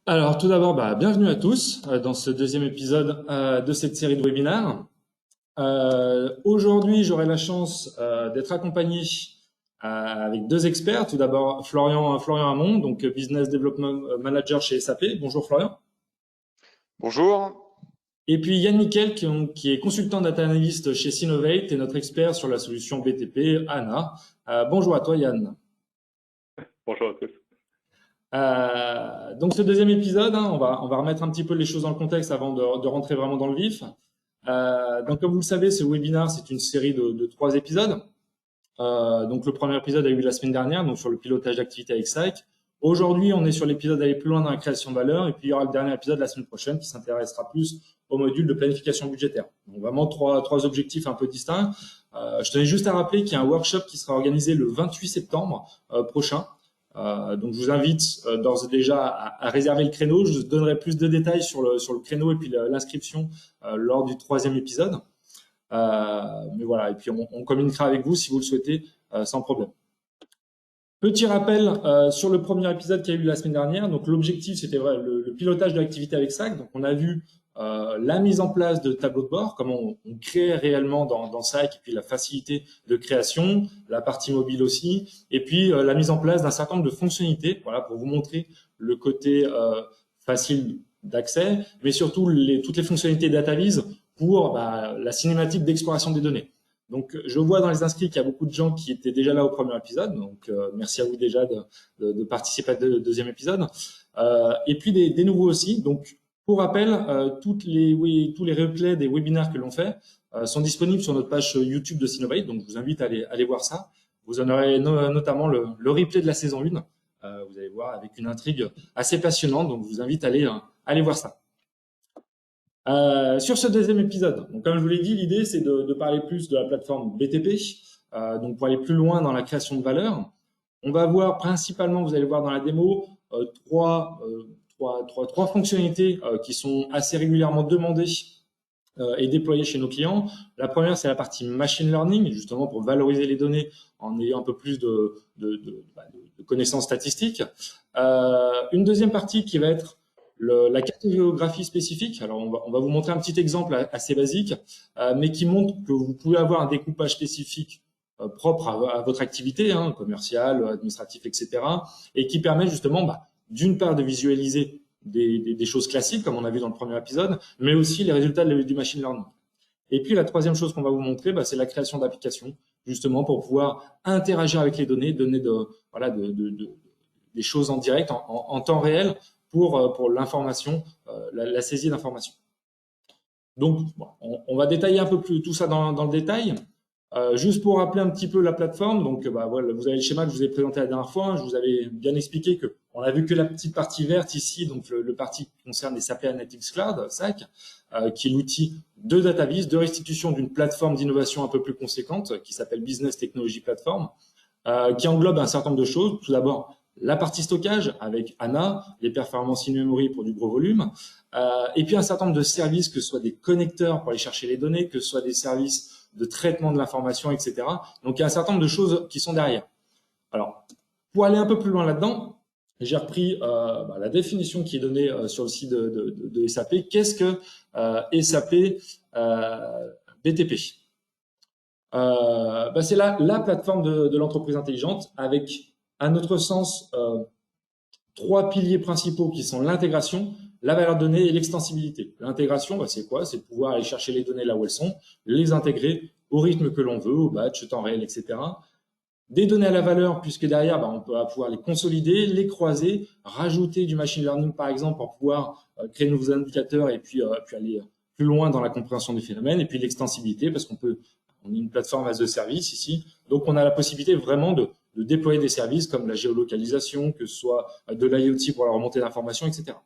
Alors, tout d'abord, bienvenue à tous dans ce deuxième épisode de cette série de webinaires. Aujourd'hui, j'aurai la chance d'être accompagné avec deux experts. Tout d'abord, Florian Hamon, donc Business Development Manager chez SAP. Bonjour Florian. Bonjour. Et puis Yann Nickel, qui est consultant data analyst chez Sinovate et notre expert sur la solution BTP, ANA. Bonjour à toi Yann. Bonjour à tous. Donc ce deuxième épisode, on va remettre un petit peu les choses dans le contexte avant de rentrer vraiment dans le vif. Donc comme vous le savez, ce webinaire, c'est une série de 3 épisodes. Donc le premier épisode a eu la semaine dernière, donc sur le pilotage d'activité avec SAIC. Aujourd'hui, on est sur l'épisode d'aller plus loin dans la création de valeur, et puis il y aura le dernier épisode la semaine prochaine qui s'intéressera plus au module de planification budgétaire. Donc vraiment trois objectifs un peu distincts. Je tenais juste à rappeler qu'il y a un workshop qui sera organisé le 28 septembre prochain. Donc je vous invite d'ores et déjà à réserver le créneau. Je vous donnerai plus de détails sur le créneau et puis l'inscription lors du 3e épisode. Mais voilà, et puis on communiquera avec vous si vous le souhaitez sans problème. Petit rappel sur le premier épisode qu'il y a eu la semaine dernière. Donc l'objectif, c'était le pilotage de l'activité avec SAC. Donc on a vu la mise en place de tableaux de bord, comment on crée réellement dans SAC, et puis la facilité de création, la partie mobile aussi, et puis la mise en place d'un certain nombre de fonctionnalités, voilà, pour vous montrer le côté facile d'accès, mais surtout toutes les fonctionnalités DataVis pour la cinématique d'exploration des données. Donc, je vois dans les inscrits qu'il y a beaucoup de gens qui étaient déjà là au premier épisode. Donc, merci à vous déjà de participer à ce deuxième épisode. Et puis des nouveaux aussi. Donc, pour rappel, tous les replays des webinaires que l'on fait sont disponibles sur notre page YouTube de Sinovate. Donc, je vous invite à aller voir ça. Vous en aurez notamment le replay de la saison 1. Vous allez voir avec une intrigue assez passionnante. Donc, je vous invite à aller voir ça. Sur ce deuxième épisode, donc comme je vous l'ai dit, l'idée c'est de parler plus de la plateforme BTP, donc pour aller plus loin dans la création de valeur. On va voir principalement, vous allez voir dans la démo, trois fonctionnalités qui sont assez régulièrement demandées et déployées chez nos clients. La première, c'est la partie machine learning, justement pour valoriser les données en ayant un peu plus de connaissances statistiques. Une deuxième partie qui va être la cartographie spécifique. Alors, on va vous montrer un petit exemple assez basique, mais qui montre que vous pouvez avoir un découpage spécifique propre à votre activité, commerciale, administrative, etc., et qui permet justement, d'une part, de visualiser des choses classiques, comme on a vu dans le premier épisode, mais aussi les résultats du machine learning. Et puis, la troisième chose qu'on va vous montrer, c'est la création d'applications, justement, pour pouvoir interagir avec les données, donner des choses en direct, en temps réel, pour l'information, la saisie d'informations. Donc, on va détailler un peu plus tout ça dans le détail. Juste pour rappeler un petit peu la plateforme, donc voilà, vous avez le schéma que je vous ai présenté la dernière fois. Je vous avais bien expliqué que on a vu que la petite partie verte ici, donc le parti qui concerne les SAP Analytics Cloud, SAC, qui est l'outil de DataVis, de restitution d'une plateforme d'innovation un peu plus conséquente, qui s'appelle Business Technology Platform, qui englobe un certain nombre de choses. Tout d'abord, la partie stockage avec ANA, les performances in-memory pour du gros volume, et puis un certain nombre de services, que ce soit des connecteurs pour aller chercher les données, que ce soit des services de traitement de l'information, etc. Donc, il y a un certain nombre de choses qui sont derrière. Alors, pour aller un peu plus loin là-dedans, j'ai repris la définition qui est donnée sur le site de SAP. Qu'est-ce que SAP BTP? C'est la plateforme de l'entreprise intelligente avec, à notre sens, 3 piliers principaux qui sont l'intégration, la valeur donnée et l'extensibilité. L'intégration, c'est quoi? C'est de pouvoir aller chercher les données là où elles sont, les intégrer au rythme que l'on veut, au batch, au temps réel, etc. Des données à la valeur, puisque derrière, on peut pouvoir les consolider, les croiser, rajouter du machine learning, par exemple, pour pouvoir créer de nouveaux indicateurs et puis aller plus loin dans la compréhension des phénomènes. Et puis l'extensibilité, parce on est une plateforme as a service ici, donc on a la possibilité vraiment de déployer des services comme la géolocalisation, que ce soit de l'IoT pour la remontée d'informations, etc.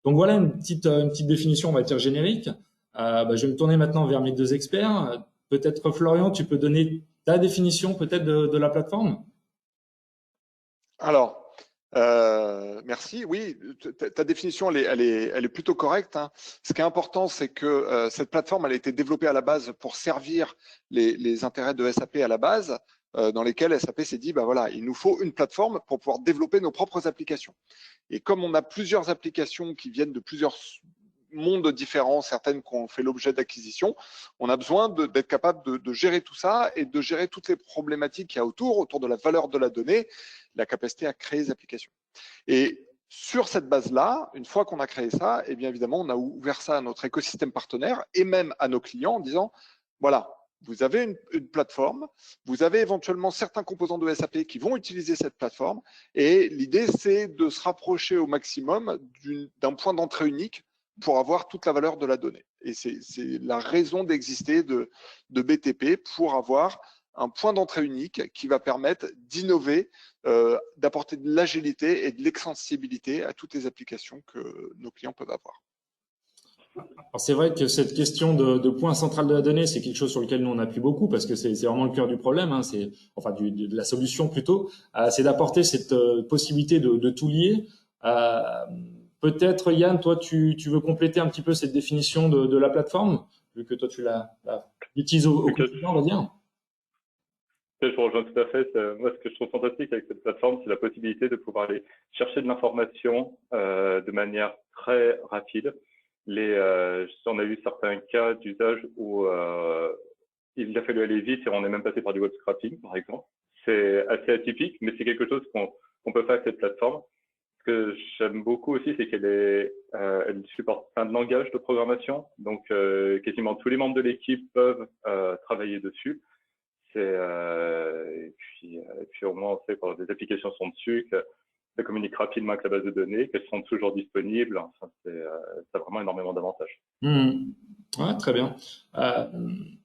Donc voilà une petite définition, on va dire générique. Je vais me tourner maintenant vers mes deux experts. Peut-être Florian, tu peux donner ta définition peut-être de la plateforme? Alors, merci. Oui, ta définition, elle est plutôt correcte. Ce qui est important, c'est que cette plateforme, elle a été développée à la base pour servir les intérêts de SAP à la base. dans lesquels SAP s'est dit, bah voilà, il nous faut une plateforme pour pouvoir développer nos propres applications. Et comme on a plusieurs applications qui viennent de plusieurs mondes différents, certaines qui ont fait l'objet d'acquisition, on a besoin d'être capable de gérer tout ça et de gérer toutes les problématiques qu'il y a autour de la valeur de la donnée, la capacité à créer des applications. Et sur cette base-là, une fois qu'on a créé ça, eh bien évidemment, on a ouvert ça à notre écosystème partenaire et même à nos clients en disant, voilà, vous avez une plateforme, vous avez éventuellement certains composants de SAP qui vont utiliser cette plateforme et l'idée, c'est de se rapprocher au maximum d'un point d'entrée unique pour avoir toute la valeur de la donnée. Et c'est la raison d'exister de BTP pour avoir un point d'entrée unique qui va permettre d'innover, d'apporter de l'agilité et de l'extensibilité à toutes les applications que nos clients peuvent avoir. Alors c'est vrai que cette question de point central de la donnée, c'est quelque chose sur lequel nous on appuie beaucoup parce que c'est vraiment le cœur du problème, hein, c'est enfin de la solution plutôt, c'est d'apporter cette possibilité de tout lier. Peut-être Yann, toi tu veux compléter un petit peu cette définition de la plateforme, vu que toi tu l'utilises au quotidien, on va dire. Je vous rejoins tout à fait. Moi, ce que je trouve fantastique avec cette plateforme, c'est la possibilité de pouvoir aller chercher de l'information de manière très rapide. On a eu certains cas d'usage où il a fallu aller vite et on est même passé par du web scrapping, par exemple. C'est assez atypique, mais c'est quelque chose qu'on peut faire avec cette plateforme. Ce que j'aime beaucoup aussi, c'est elle supporte plein de langages de programmation. Donc, quasiment tous les membres de l'équipe peuvent travailler dessus. Et puis au moins, on sait quand des applications sont dessus, que ça communique rapidement avec la base de données, qu'elles sont toujours disponibles. Enfin, ça a vraiment énormément d'avantages. Ouais, très bien.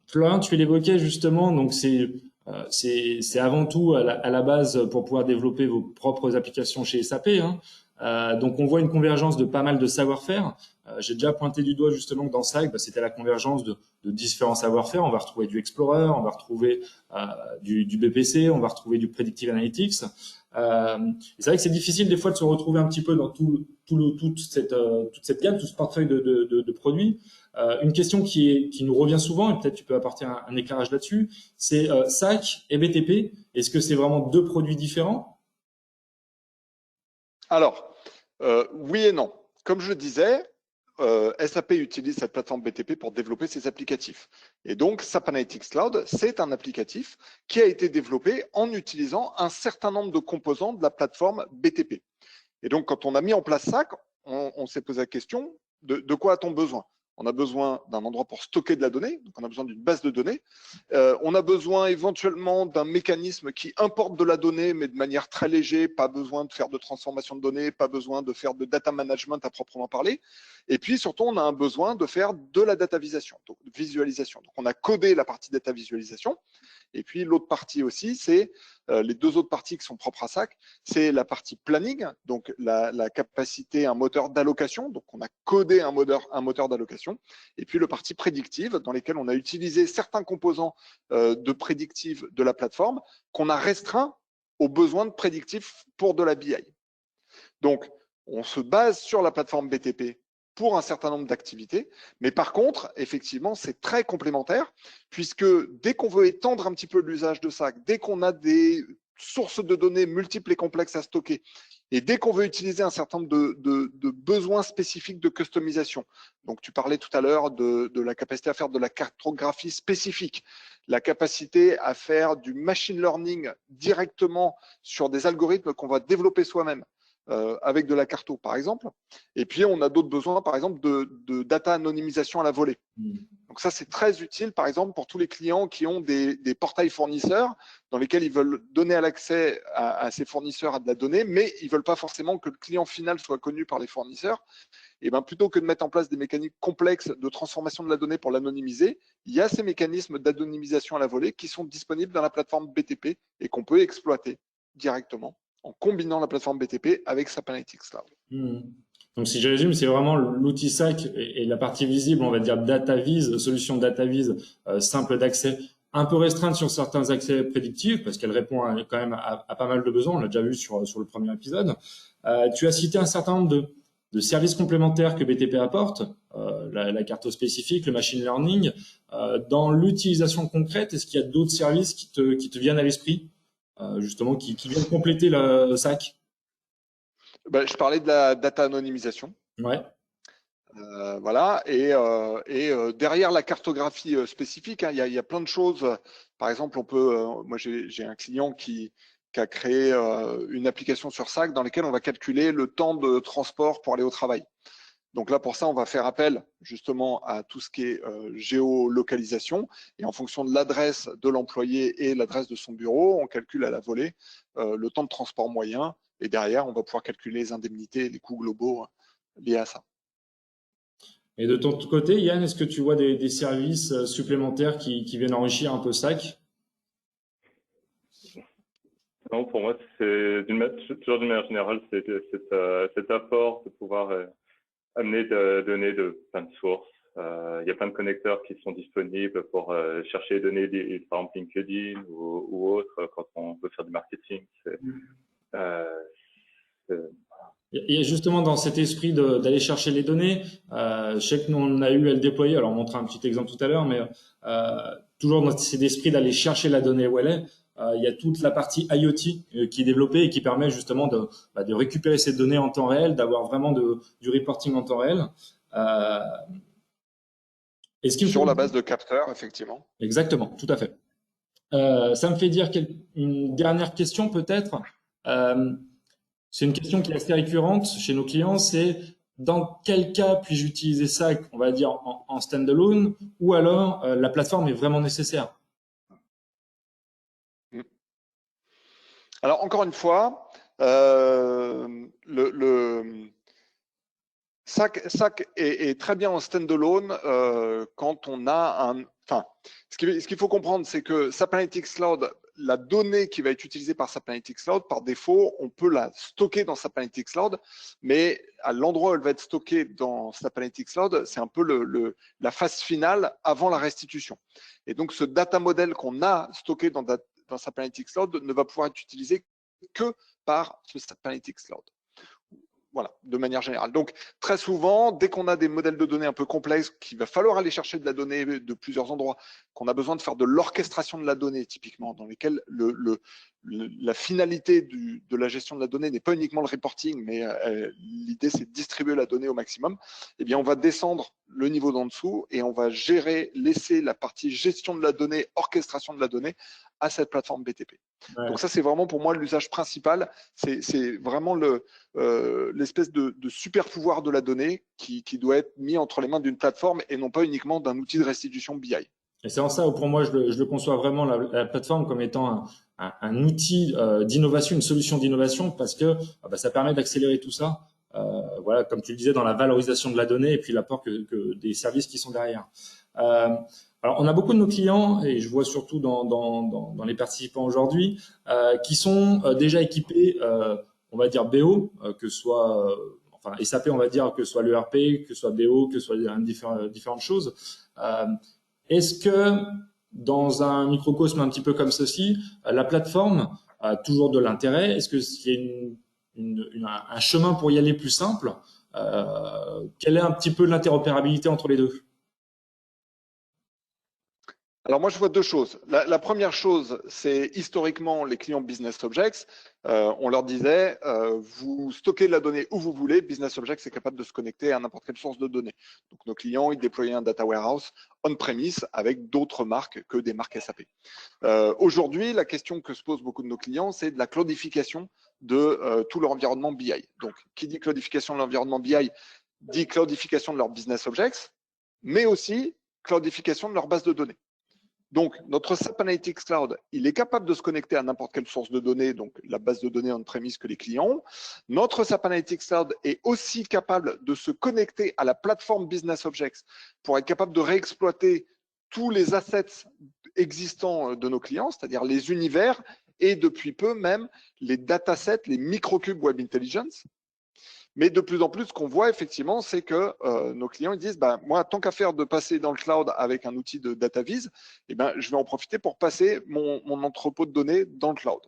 Florian, tu l'évoquais justement, donc c'est avant tout à la base pour pouvoir développer vos propres applications chez SAP, hein. Donc on voit une convergence de pas mal de savoir-faire. J'ai déjà pointé du doigt justement que dans SAC, c'était la convergence de différents savoir-faire. On va retrouver du Explorer, on va retrouver du BPC, on va retrouver du Predictive Analytics. C'est vrai que c'est difficile des fois de se retrouver un petit peu dans toute cette gamme, tout ce portefeuille de produits. Une question qui nous revient souvent, et peut-être tu peux apporter un éclairage là-dessus, c'est SAC et BTP. Est-ce que c'est vraiment deux produits différents? Alors, oui et non. Comme je le disais, SAP utilise cette plateforme BTP pour développer ses applicatifs. Et donc, SAP Analytics Cloud, c'est un applicatif qui a été développé en utilisant un certain nombre de composants de la plateforme BTP. Et donc, quand on a mis en place SAC, on s'est posé la question de quoi a-t-on besoin? On a besoin d'un endroit pour stocker de la donnée, donc on a besoin d'une base de données. On a besoin éventuellement d'un mécanisme qui importe de la donnée, mais de manière très légère, pas besoin de faire de transformation de données, pas besoin de faire de data management à proprement parler. Et puis surtout, on a un besoin de faire de la data visualisation. Donc on a codé la partie data visualisation. Et puis l'autre partie aussi, c'est les deux autres parties qui sont propres à SAC, c'est la partie planning, donc la capacité, un moteur d'allocation, donc on a codé un moteur d'allocation, et puis le partie prédictive, dans lesquels on a utilisé certains composants de prédictive de la plateforme qu'on a restreint aux besoins de prédictif pour de la BI. Donc, on se base sur la plateforme BTP pour un certain nombre d'activités. Mais par contre, effectivement, c'est très complémentaire puisque dès qu'on veut étendre un petit peu l'usage de SAC, dès qu'on a des sources de données multiples et complexes à stocker, et dès qu'on veut utiliser un certain nombre de besoins spécifiques de customisation, donc tu parlais tout à l'heure de la capacité à faire de la cartographie spécifique, la capacité à faire du machine learning directement sur des algorithmes qu'on va développer soi-même, avec de la carto, par exemple. Et puis, on a d'autres besoins, par exemple, de data anonymisation à la volée. Donc ça, c'est très utile, par exemple, pour tous les clients qui ont des portails fournisseurs dans lesquels ils veulent donner l'accès à ces fournisseurs à de la donnée, mais ils ne veulent pas forcément que le client final soit connu par les fournisseurs. Et bien, plutôt que de mettre en place des mécaniques complexes de transformation de la donnée pour l'anonymiser, il y a ces mécanismes d'anonymisation à la volée qui sont disponibles dans la plateforme BTP et qu'on peut exploiter directement en combinant la plateforme BTP avec SAP Analytics Cloud. Donc, si je résume, c'est vraiment l'outil SAC et la partie visible, on va dire DataVis, solution DataVis simple d'accès, un peu restreinte sur certains accès prédictifs parce qu'elle répond quand même à pas mal de besoins. On l'a déjà vu sur le premier épisode. Tu as cité un certain nombre de services complémentaires que BTP apporte. la carto spécifique, le machine learning. Dans l'utilisation concrète, est-ce qu'il y a d'autres services qui te viennent à l'esprit, justement, qui viennent compléter le SAC? Je parlais de la data anonymisation. Ouais. Voilà, derrière la cartographie spécifique, hein, il y a plein de choses. Par exemple, moi j'ai un client qui a créé une application sur SAC dans laquelle on va calculer le temps de transport pour aller au travail. Donc là, pour ça, on va faire appel justement à tout ce qui est géolocalisation, et en fonction de l'adresse de l'employé et l'adresse de son bureau, on calcule à la volée le temps de transport moyen, et derrière, on va pouvoir calculer les indemnités, les coûts globaux liés à ça. Et de ton côté, Yann, est-ce que tu vois des services supplémentaires qui viennent enrichir un peu SAC? Non, pour moi, c'est toujours d'une manière générale, c'est cet apport de pouvoir amener des données de plein de sources. Il y a plein de connecteurs qui sont disponibles pour chercher les données, par exemple LinkedIn ou autre, quand on veut faire du marketing. Et justement, dans cet esprit d'aller chercher les données, je sais que nous, on a eu à le déployer, alors on montrera un petit exemple tout à l'heure, mais toujours dans cet esprit d'aller chercher la donnée où elle est, il y a toute la partie IoT qui est développée et qui permet justement de récupérer ces données en temps réel, d'avoir vraiment du reporting en temps réel. Sur la base de capteurs, effectivement. Exactement, tout à fait. Ça me fait dire une dernière question peut-être. C'est une question qui est assez récurrente chez nos clients, c'est dans quel cas puis-je utiliser ça, on va dire, en standalone, ou alors la plateforme est vraiment nécessaire? Alors, encore une fois, SAC est très bien en standalone quand on a ce qu'il faut comprendre, c'est que SAP Analytics Cloud, la donnée qui va être utilisée par SAP Analytics Cloud, par défaut, on peut la stocker dans SAP Analytics Cloud, mais à l'endroit où elle va être stockée dans SAP Analytics Cloud, c'est un peu la phase finale avant la restitution. Et donc, ce data model qu'on a stocké dans SAP Analytics Cloud ne va pouvoir être utilisé que par ce SAP Analytics Cloud. Voilà, de manière générale. Donc, très souvent, dès qu'on a des modèles de données un peu complexes, qu'il va falloir aller chercher de la donnée de plusieurs endroits, qu'on a besoin de faire de l'orchestration de la donnée, typiquement, dans lesquels la finalité de la gestion de la donnée n'est pas uniquement le reporting, mais l'idée, c'est de distribuer la donnée au maximum, eh bien, on va descendre le niveau d'en dessous et on va laisser la partie gestion de la donnée, orchestration de la donnée à cette plateforme BTP. Ouais. Donc ça, c'est vraiment pour moi l'usage principal. C'est vraiment l'espèce de super pouvoir de la donnée qui doit être mis entre les mains d'une plateforme et non pas uniquement d'un outil de restitution BI. Et c'est en ça où pour moi, je le conçois vraiment la plateforme comme étant un outil d'innovation, une solution d'innovation, parce que ça permet d'accélérer tout ça. Voilà, comme tu le disais, dans la valorisation de la donnée et puis l'apport que des services qui sont derrière. Alors, on a beaucoup de nos clients, et je vois surtout dans les participants aujourd'hui, qui sont déjà équipés, on va dire BO, que ce soit SAP, on va dire, que ce soit l'ERP, que ce soit BO, que ce soit différentes choses. Est-ce que dans un microcosme un petit peu comme ceci, la plateforme a toujours de l'intérêt? Est-ce qu'il y a un chemin pour y aller plus simple? Quelle est un petit peu l'interopérabilité entre les deux? Alors moi, je vois deux choses. La première chose, c'est historiquement les clients Business Objects. On leur disait, vous stockez la donnée où vous voulez. Business Objects est capable de se connecter à n'importe quelle source de données. Donc nos clients, ils déployaient un data warehouse on-premise avec d'autres marques que des marques SAP. Aujourd'hui, la question que se posent beaucoup de nos clients, c'est de la cloudification de tout leur environnement BI. Donc, qui dit cloudification de l'environnement BI dit cloudification de leurs Business Objects, mais aussi cloudification de leur base de données. Donc, notre SAP Analytics Cloud, il est capable de se connecter à n'importe quelle source de données, donc la base de données on-premise que les clients ont. Notre SAP Analytics Cloud est aussi capable de se connecter à la plateforme Business Objects pour être capable de réexploiter tous les assets existants de nos clients, c'est-à-dire les univers et depuis peu même les datasets, les microcubes Web Intelligence. Mais de plus en plus, ce qu'on voit effectivement, c'est que nos clients ils disent, moi, tant qu'à faire de passer dans le cloud avec un outil de data viz, je vais en profiter pour passer mon entrepôt de données dans le cloud.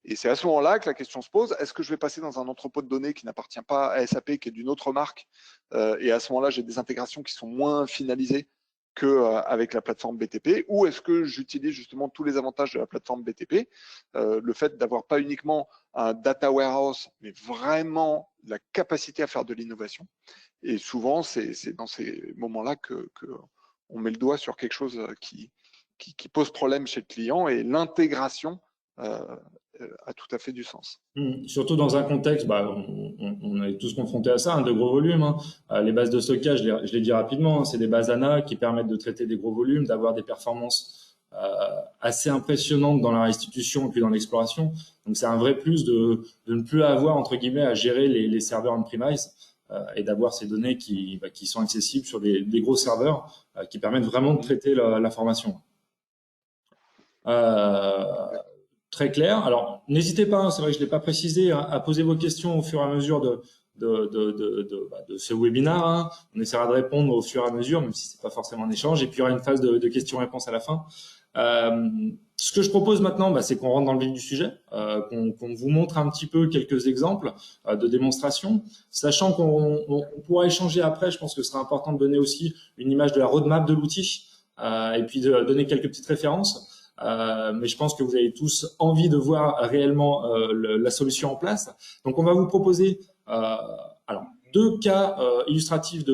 Et c'est à ce moment-là que la question se pose, est-ce que je vais passer dans un entrepôt de données qui n'appartient pas à SAP, qui est d'une autre marque, et à ce moment-là, j'ai des intégrations qui sont moins finalisées qu'avec la plateforme BTP, ou est-ce que j'utilise justement tous les avantages de la plateforme BTP, le fait d'avoir pas uniquement un data warehouse, mais vraiment la capacité à faire de l'innovation. Et souvent, c'est dans ces moments-là que on met le doigt sur quelque chose qui pose problème chez le client, et l'intégration a tout à fait du sens. Surtout dans un contexte, on est tous confrontés à ça, de gros volumes. Les bases de stockage, je l'ai dit rapidement, c'est des bases ANA qui permettent de traiter des gros volumes, d'avoir des performances assez impressionnantes dans la restitution et puis dans l'exploration. Donc c'est un vrai plus de ne plus avoir, entre guillemets, à gérer les serveurs on-premise et d'avoir ces données qui sont accessibles sur des gros serveurs qui permettent vraiment de traiter l'information. Très clair. Alors, n'hésitez pas, c'est vrai que je l'ai pas précisé, à poser vos questions au fur et à mesure de ce webinaire. On essaiera de répondre au fur et à mesure, même si c'est pas forcément un échange. Et puis, il y aura une phase de questions-réponses à la fin. Ce que je propose maintenant, c'est qu'on rentre dans le vif du sujet, qu'on vous montre un petit peu quelques exemples de démonstration, sachant qu'on pourra échanger après. Je pense que ce sera important de donner aussi une image de la roadmap de l'outil et puis de donner quelques petites références. Mais je pense que vous avez tous envie de voir réellement la solution en place. Donc, on va vous proposer alors 2 cas illustratifs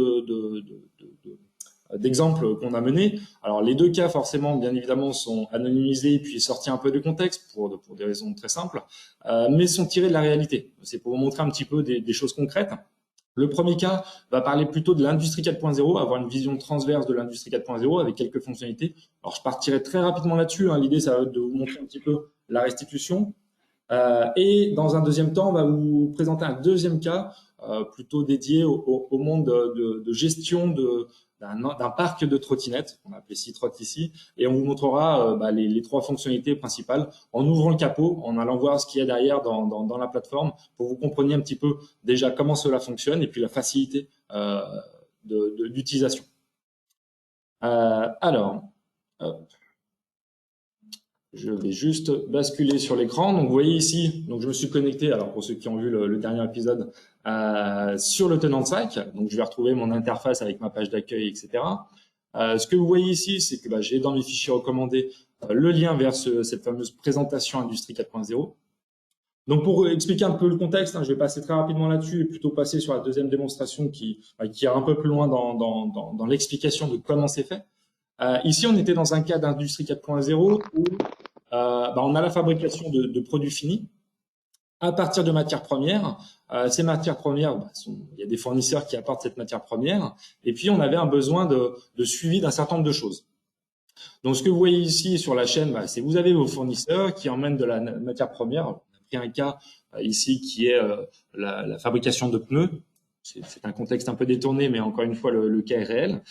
d'exemples qu'on a menés. Alors, les 2 cas, forcément, bien évidemment, sont anonymisés et puis sortis un peu du contexte pour des raisons très simples, mais sont tirés de la réalité. C'est pour vous montrer un petit peu des choses concrètes. Le premier cas va parler plutôt de l'industrie 4.0, avoir une vision transverse de l'industrie 4.0 avec quelques fonctionnalités. Alors, je partirai très rapidement là-dessus. L'idée, ça va être de vous montrer un petit peu la restitution. Et dans un deuxième temps, on va vous présenter un deuxième cas plutôt dédié au monde de gestion d'un parc de trottinettes, qu'on appelle C-Trot ici, et on vous montrera les 3 fonctionnalités principales en ouvrant le capot, en allant voir ce qu'il y a derrière dans la plateforme, pour que vous compreniez un petit peu déjà comment cela fonctionne et puis la facilité d'utilisation. Alors, je vais juste basculer sur l'écran. Donc, vous voyez ici, donc je me suis connecté, alors pour ceux qui ont vu le dernier épisode, sur le tenant de sac. Donc, je vais retrouver mon interface avec ma page d'accueil, etc. Ce que vous voyez ici, c'est que j'ai dans mes fichiers recommandés le lien vers cette fameuse présentation Industrie 4.0. Donc, pour expliquer un peu le contexte, je vais passer très rapidement là-dessus et plutôt passer sur la deuxième démonstration qui est un peu plus loin dans l'explication de comment c'est fait. Ici, on était dans un cas d'Industrie 4.0 où on a la fabrication de produits finis à partir de matières premières. Ces matières premières, il y a des fournisseurs qui apportent cette matière première, et puis on avait un besoin de suivi d'un certain nombre de choses. Donc, ce que vous voyez ici sur la chaîne, c'est vous avez vos fournisseurs qui emmènent de la matière première. On a pris un cas ici qui est la fabrication de pneus. C'est un contexte un peu détourné, mais encore une fois, le cas est réel.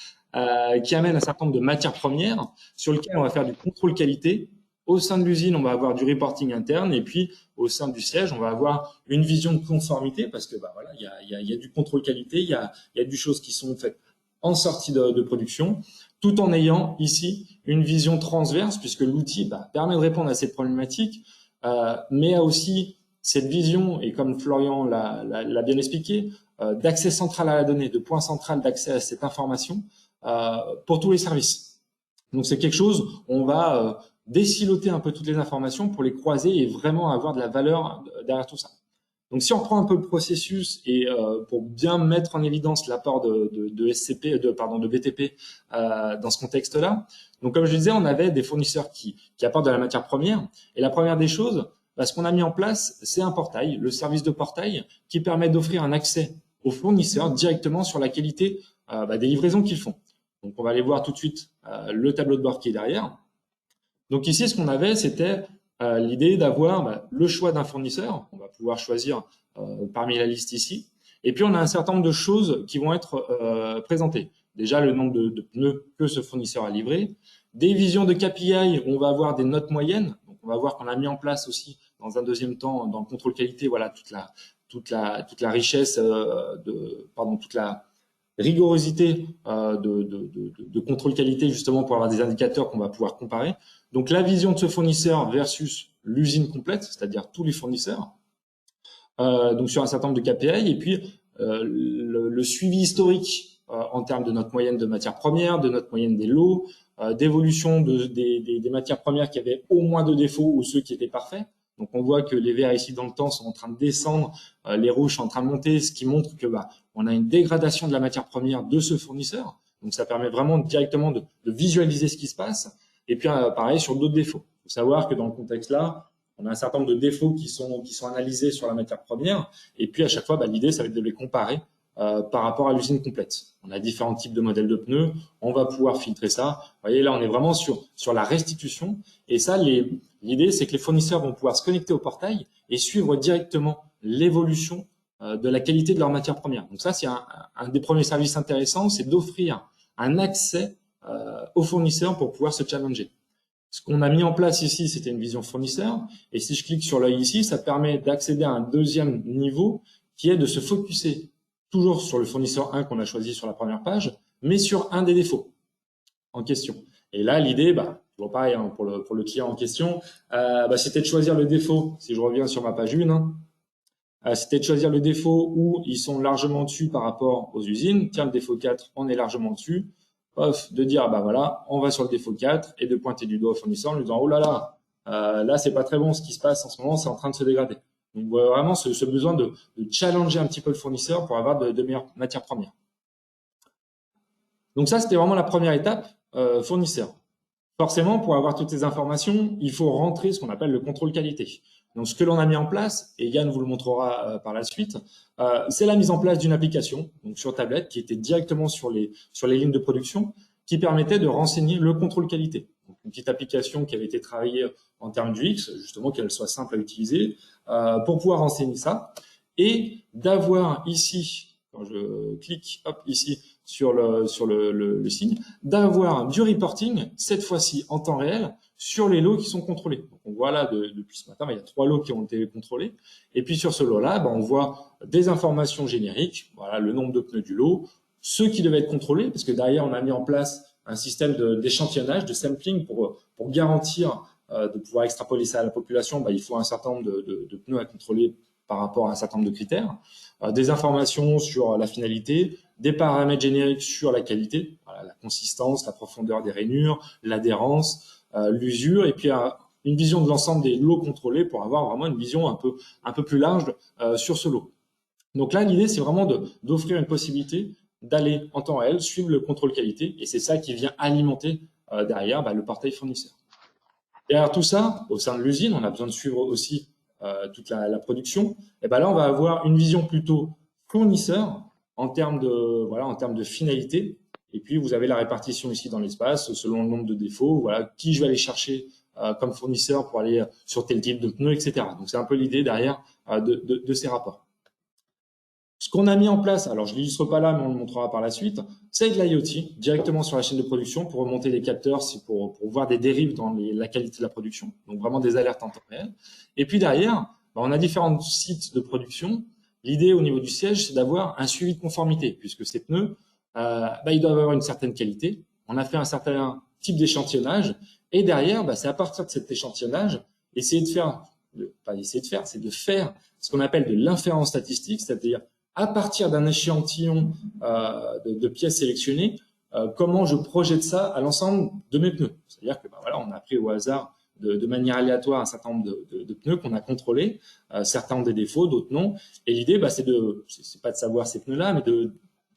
Qui amène un certain nombre de matières premières sur lesquelles on va faire du contrôle qualité. Au sein de l'usine, on va avoir du reporting interne, et puis au sein du siège, on va avoir une vision de conformité parce que il y a du contrôle qualité, il y a des choses qui sont faites en sortie de production, tout en ayant ici une vision transverse puisque l'outil permet de répondre à cette problématique, mais a aussi cette vision, et comme Florian l'a bien expliqué, d'accès central à la donnée, de point central d'accès à cette information pour tous les services. Donc c'est quelque chose, on va désiloter un peu toutes les informations pour les croiser et vraiment avoir de la valeur derrière tout ça. Donc si on reprend un peu le processus et pour bien mettre en évidence l'apport de BTP dans ce contexte-là, donc comme je disais, on avait des fournisseurs qui apportent de la matière première, et la première des choses, ce qu'on a mis en place, c'est un portail, le service de portail, qui permet d'offrir un accès aux fournisseurs directement sur la qualité des livraisons qu'ils font. Donc, on va aller voir tout de suite le tableau de bord qui est derrière. Donc ici, ce qu'on avait, c'était l'idée d'avoir le choix d'un fournisseur. On va pouvoir choisir parmi la liste ici. Et puis, on a un certain nombre de choses qui vont être présentées. Déjà, le nombre de pneus que ce fournisseur a livré. Des visions de KPI, où on va avoir des notes moyennes. Donc, on va voir qu'on a mis en place aussi, dans un deuxième temps, dans le contrôle qualité, toute la richesse toute la rigorosité de contrôle qualité, justement pour avoir des indicateurs qu'on va pouvoir comparer. Donc la vision de ce fournisseur versus l'usine complète, c'est-à-dire tous les fournisseurs, donc sur un certain nombre de KPI, et puis le suivi historique en termes de notre moyenne de matières premières, de notre moyenne des lots, d'évolution des matières premières qui avaient au moins 2 défauts ou ceux qui étaient parfaits. Donc on voit que les verts ici dans le temps sont en train de descendre, les rouges sont en train de monter, ce qui montre que on a une dégradation de la matière première de ce fournisseur. Donc ça permet vraiment directement de visualiser ce qui se passe. Et puis pareil sur d'autres défauts. Il faut savoir que dans le contexte là, on a un certain nombre de défauts qui sont analysés sur la matière première. Et puis à chaque fois, l'idée ça va être de les comparer par rapport à l'usine complète. On a différents types de modèles de pneus. On va pouvoir filtrer ça. Vous voyez là, on est vraiment sur la restitution. Et ça, l'idée c'est que les fournisseurs vont pouvoir se connecter au portail et suivre directement l'évolution de la qualité de leur matière première. Donc ça, c'est un des premiers services intéressants, c'est d'offrir un accès aux fournisseurs pour pouvoir se challenger. Ce qu'on a mis en place ici, c'était une vision fournisseur. Et si je clique sur l'œil ici, ça permet d'accéder à un deuxième niveau qui est de se focuser toujours sur le fournisseur 1 qu'on a choisi sur la première page, mais sur un des défauts en question. Et là, l'idée, toujours pareil pour le client en question, c'était de choisir le défaut. Si je reviens sur ma page 1, c'était de choisir le défaut où ils sont largement dessus par rapport aux usines. Tiens, le défaut 4, on est largement dessus. De dire, voilà, on va sur le défaut 4 et de pointer du doigt au fournisseur en lui disant, oh là là, là, c'est pas très bon ce qui se passe en ce moment, c'est en train de se dégrader. Donc, vraiment ce besoin de challenger un petit peu le fournisseur pour avoir de meilleures matières premières. Donc ça, c'était vraiment la première étape, fournisseur. Forcément, pour avoir toutes ces informations, il faut rentrer ce qu'on appelle le contrôle qualité. Donc, ce que l'on a mis en place, et Yann vous le montrera par la suite, c'est la mise en place d'une application donc sur tablette qui était directement sur les lignes de production qui permettait de renseigner le contrôle qualité. Donc, une petite application qui avait été travaillée en termes d'UX, justement qu'elle soit simple à utiliser, pour pouvoir renseigner ça et d'avoir ici, quand je clique ici sur le signe, d'avoir du reporting, cette fois-ci en temps réel, sur les lots qui sont contrôlés. Donc on voit là, depuis ce matin, il y a 3 lots qui ont été contrôlés. Et puis sur ce lot-là, on voit des informations génériques, voilà le nombre de pneus du lot, ceux qui devaient être contrôlés, parce que derrière, on a mis en place un système d'échantillonnage, de sampling, pour garantir de pouvoir extrapoler ça à la population. Il faut un certain nombre de pneus à contrôler par rapport à un certain nombre de critères, des informations sur la finalité, des paramètres génériques sur la qualité, voilà, la consistance, la profondeur des rainures, l'adhérence, l'usure, et puis une vision de l'ensemble des lots contrôlés pour avoir vraiment une vision un peu plus large sur ce lot. Donc là, l'idée, c'est vraiment d'offrir une possibilité d'aller en temps réel suivre le contrôle qualité, et c'est ça qui vient alimenter derrière le portail fournisseur. Derrière tout ça, au sein de l'usine, on a besoin de suivre aussi toute la production. Et là, on va avoir une vision plutôt fournisseur en termes de finalité. Et puis, vous avez la répartition ici dans l'espace selon le nombre de défauts. Voilà, qui je vais aller chercher comme fournisseur pour aller sur tel type de pneus, etc. Donc, c'est un peu l'idée derrière de ces rapports. Ce qu'on a mis en place, alors je ne l'illustre pas là, mais on le montrera par la suite, c'est de l'IoT directement sur la chaîne de production pour remonter les capteurs, pour voir des dérives dans la qualité de la production, donc vraiment des alertes en temps réel. Et puis derrière, on a différents sites de production. L'idée au niveau du siège, c'est d'avoir un suivi de conformité, puisque ces pneus, ils doivent avoir une certaine qualité. On a fait un certain type d'échantillonnage, et derrière, c'est à partir de cet échantillonnage, c'est de faire ce qu'on appelle de l'inférence statistique, c'est-à-dire à partir d'un échantillon de pièces sélectionnées, comment je projette ça à l'ensemble de mes pneus. C'est-à-dire que on a pris au hasard de manière aléatoire un certain nombre de pneus qu'on a contrôlés, certains ont des défauts, d'autres non. Et l'idée, c'est pas de savoir ces pneus-là, mais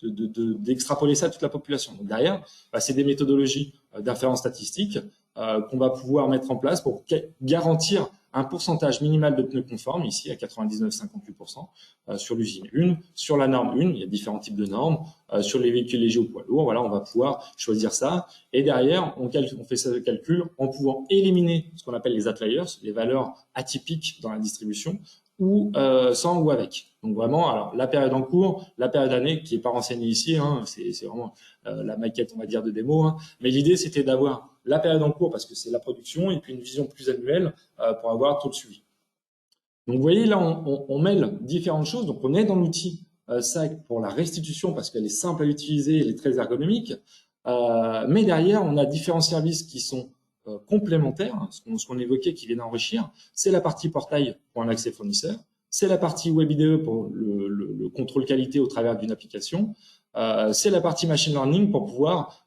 d'extrapoler ça à toute la population. Donc derrière, c'est des méthodologies d'inférence statistique qu'on va pouvoir mettre en place pour garantir un pourcentage minimal de pneus conformes, ici à 99,58% sur l'usine 1, sur la norme 1, il y a différents types de normes, sur les véhicules légers ou poids lourds, on va pouvoir choisir ça, et derrière, on fait ce calcul en pouvant éliminer ce qu'on appelle les outliers, les valeurs atypiques dans la distribution, ou sans ou avec. Donc vraiment, alors la période en cours, la période d'année qui est pas renseignée ici, c'est vraiment la maquette, on va dire, de démo, mais l'idée c'était d'avoir la période en cours parce que c'est la production et puis une vision plus annuelle pour avoir tout le suivi. Donc vous voyez là, on mêle différentes choses. Donc on est dans l'outil SAC pour la restitution parce qu'elle est simple à utiliser, elle est très ergonomique. Mais derrière, on a différents services qui sont complémentaires, hein, ce qu'on évoquait, qui viennent enrichir. C'est la partie portail pour un accès fournisseur, c'est la partie web IDE pour le contrôle qualité au travers d'une application, c'est la partie machine learning pour pouvoir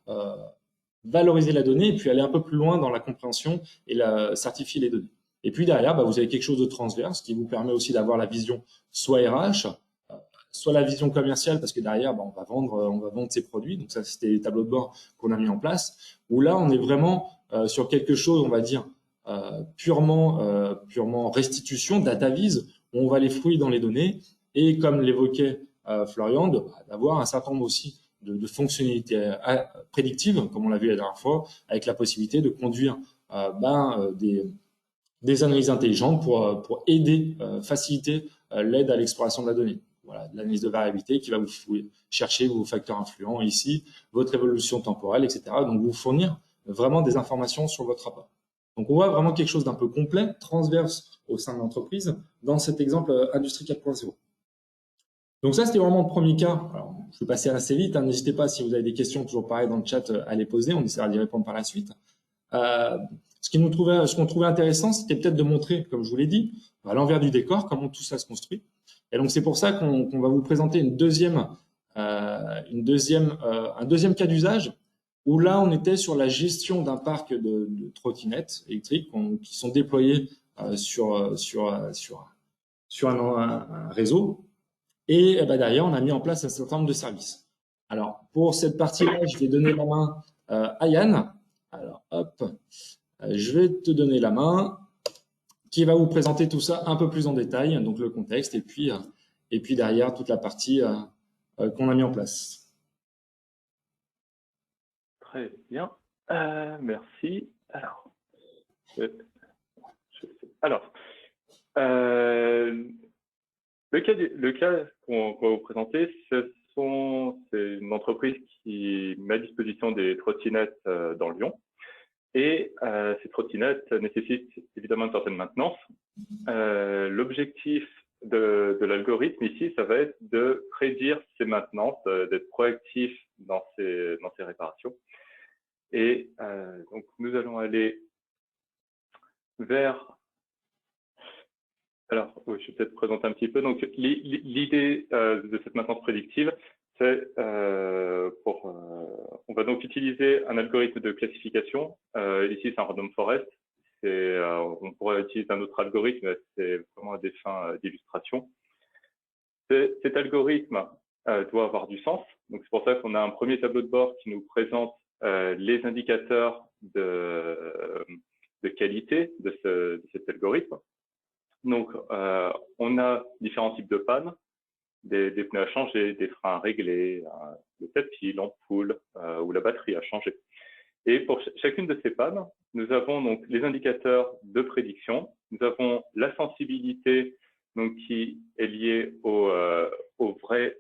valoriser la donnée et puis aller un peu plus loin dans la compréhension et certifier les données. Et puis derrière, vous avez quelque chose de transverse qui vous permet aussi d'avoir la vision soit RH, soit la vision commerciale, parce que derrière, on va vendre ses produits. Donc ça, c'était les tableaux de bord qu'on a mis en place. Où là, on est vraiment sur quelque chose, on va dire, purement restitution, data vise, où on va les fouiller dans les données. Et comme l'évoquait Florian, d'avoir un certain nombre aussi de fonctionnalités prédictives, comme on l'a vu la dernière fois, avec la possibilité de conduire des analyses intelligentes pour aider, faciliter l'aide à l'exploration de la donnée. Voilà, de l'analyse de variabilité qui va vous chercher vos facteurs influents ici, votre évolution temporelle, etc. Donc, vous fournir vraiment des informations sur votre rapport. Donc, on voit vraiment quelque chose d'un peu complet, transverse au sein de l'entreprise, dans cet exemple Industrie 4.0. Donc ça, c'était vraiment le premier cas. Alors, je vais passer assez vite. N'hésitez pas, si vous avez des questions, toujours pareil dans le chat, à les poser. On essaiera d'y répondre par la suite. Ce qu'on trouvait intéressant, c'était peut-être de montrer, comme je vous l'ai dit, à l'envers du décor, comment tout ça se construit. Et donc, c'est pour ça qu'on va vous présenter un deuxième cas d'usage, où là, on était sur la gestion d'un parc de trottinettes électriques qui sont déployées sur un réseau. Et derrière, on a mis en place un certain nombre de services. Alors, pour cette partie-là, je vais donner la main à Yann. Alors, hop, je vais te donner la main, qui va vous présenter tout ça un peu plus en détail, donc le contexte, et puis derrière, toute la partie qu'on a mis en place. Très bien, merci. Alors, le cas qu'on va vous présenter, c'est une entreprise qui met à disposition des trottinettes dans Lyon. Et ces trottinettes nécessitent évidemment une certaine maintenance. L'objectif de l'algorithme ici, ça va être de prédire ces maintenances, d'être proactif dans ces réparations. Et donc, nous allons aller vers... Alors, oui, je vais peut-être présenter un petit peu. Donc, l'idée de cette maintenance prédictive, c'est on va donc utiliser un algorithme de classification. Ici, c'est un random forest. On pourrait utiliser un autre algorithme, mais c'est vraiment à des fins d'illustration. Cet algorithme doit avoir du sens. Donc, c'est pour ça qu'on a un premier tableau de bord qui nous présente les indicateurs de qualité de cet algorithme. Donc, on a différents types de pannes, des pneus à changer, des freins à régler, le tapis, l'ampoule ou la batterie à changer. Et pour chacune de ces pannes, nous avons donc les indicateurs de prédiction, nous avons la sensibilité donc, qui est liée au vrai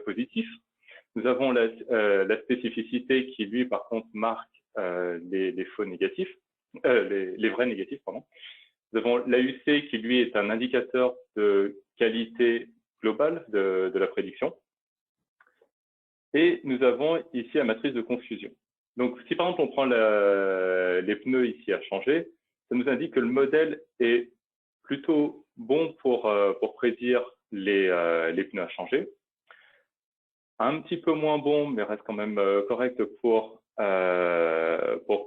positif, nous avons la spécificité qui, lui, par contre, marque les faux négatifs, les vrais négatifs, pardon. Nous avons l'AUC qui, lui, est un indicateur de qualité globale de la prédiction. Et nous avons ici la matrice de confusion. Donc, si par exemple, on prend les pneus ici à changer, ça nous indique que le modèle est plutôt bon pour prédire les pneus à changer. Un petit peu moins bon, mais reste quand même correct pour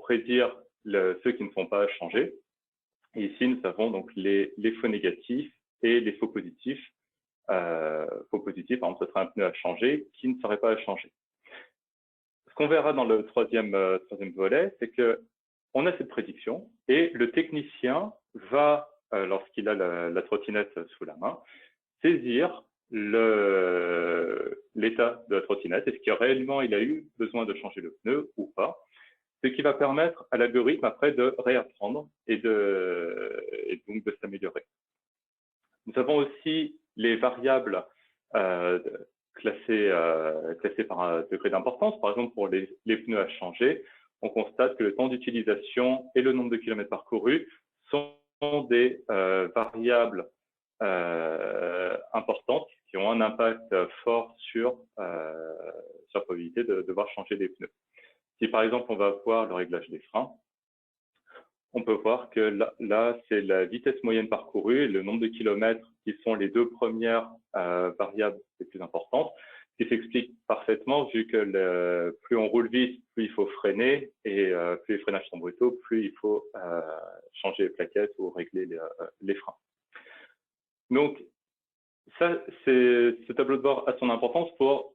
prédire ceux qui ne sont pas à changer. Et ici, nous avons donc les faux négatifs et les faux positifs. Faux positifs, par exemple, ce serait un pneu à changer qui ne serait pas à changer. Ce qu'on verra dans le troisième volet, c'est qu'on a cette prédiction et le technicien va, lorsqu'il a la trottinette sous la main, saisir l'état de la trottinette. Est-ce qu'il réellement il a eu besoin de changer le pneu ou pas? Ce qui va permettre à l'algorithme après de réapprendre et donc de s'améliorer. Nous avons aussi les variables classées par un degré d'importance. Par exemple, pour les pneus à changer, on constate que le temps d'utilisation et le nombre de kilomètres parcourus sont des variables importantes qui ont un impact fort sur la probabilité de devoir changer des pneus. Si par exemple, on va voir le réglage des freins, on peut voir que là c'est la vitesse moyenne parcourue et le nombre de kilomètres qui sont les deux premières variables les plus importantes, ce qui s'explique parfaitement vu que plus on roule vite, plus il faut freiner et plus les freinages sont brutaux, plus il faut changer les plaquettes ou régler les freins. Donc, ce tableau de bord a son importance pour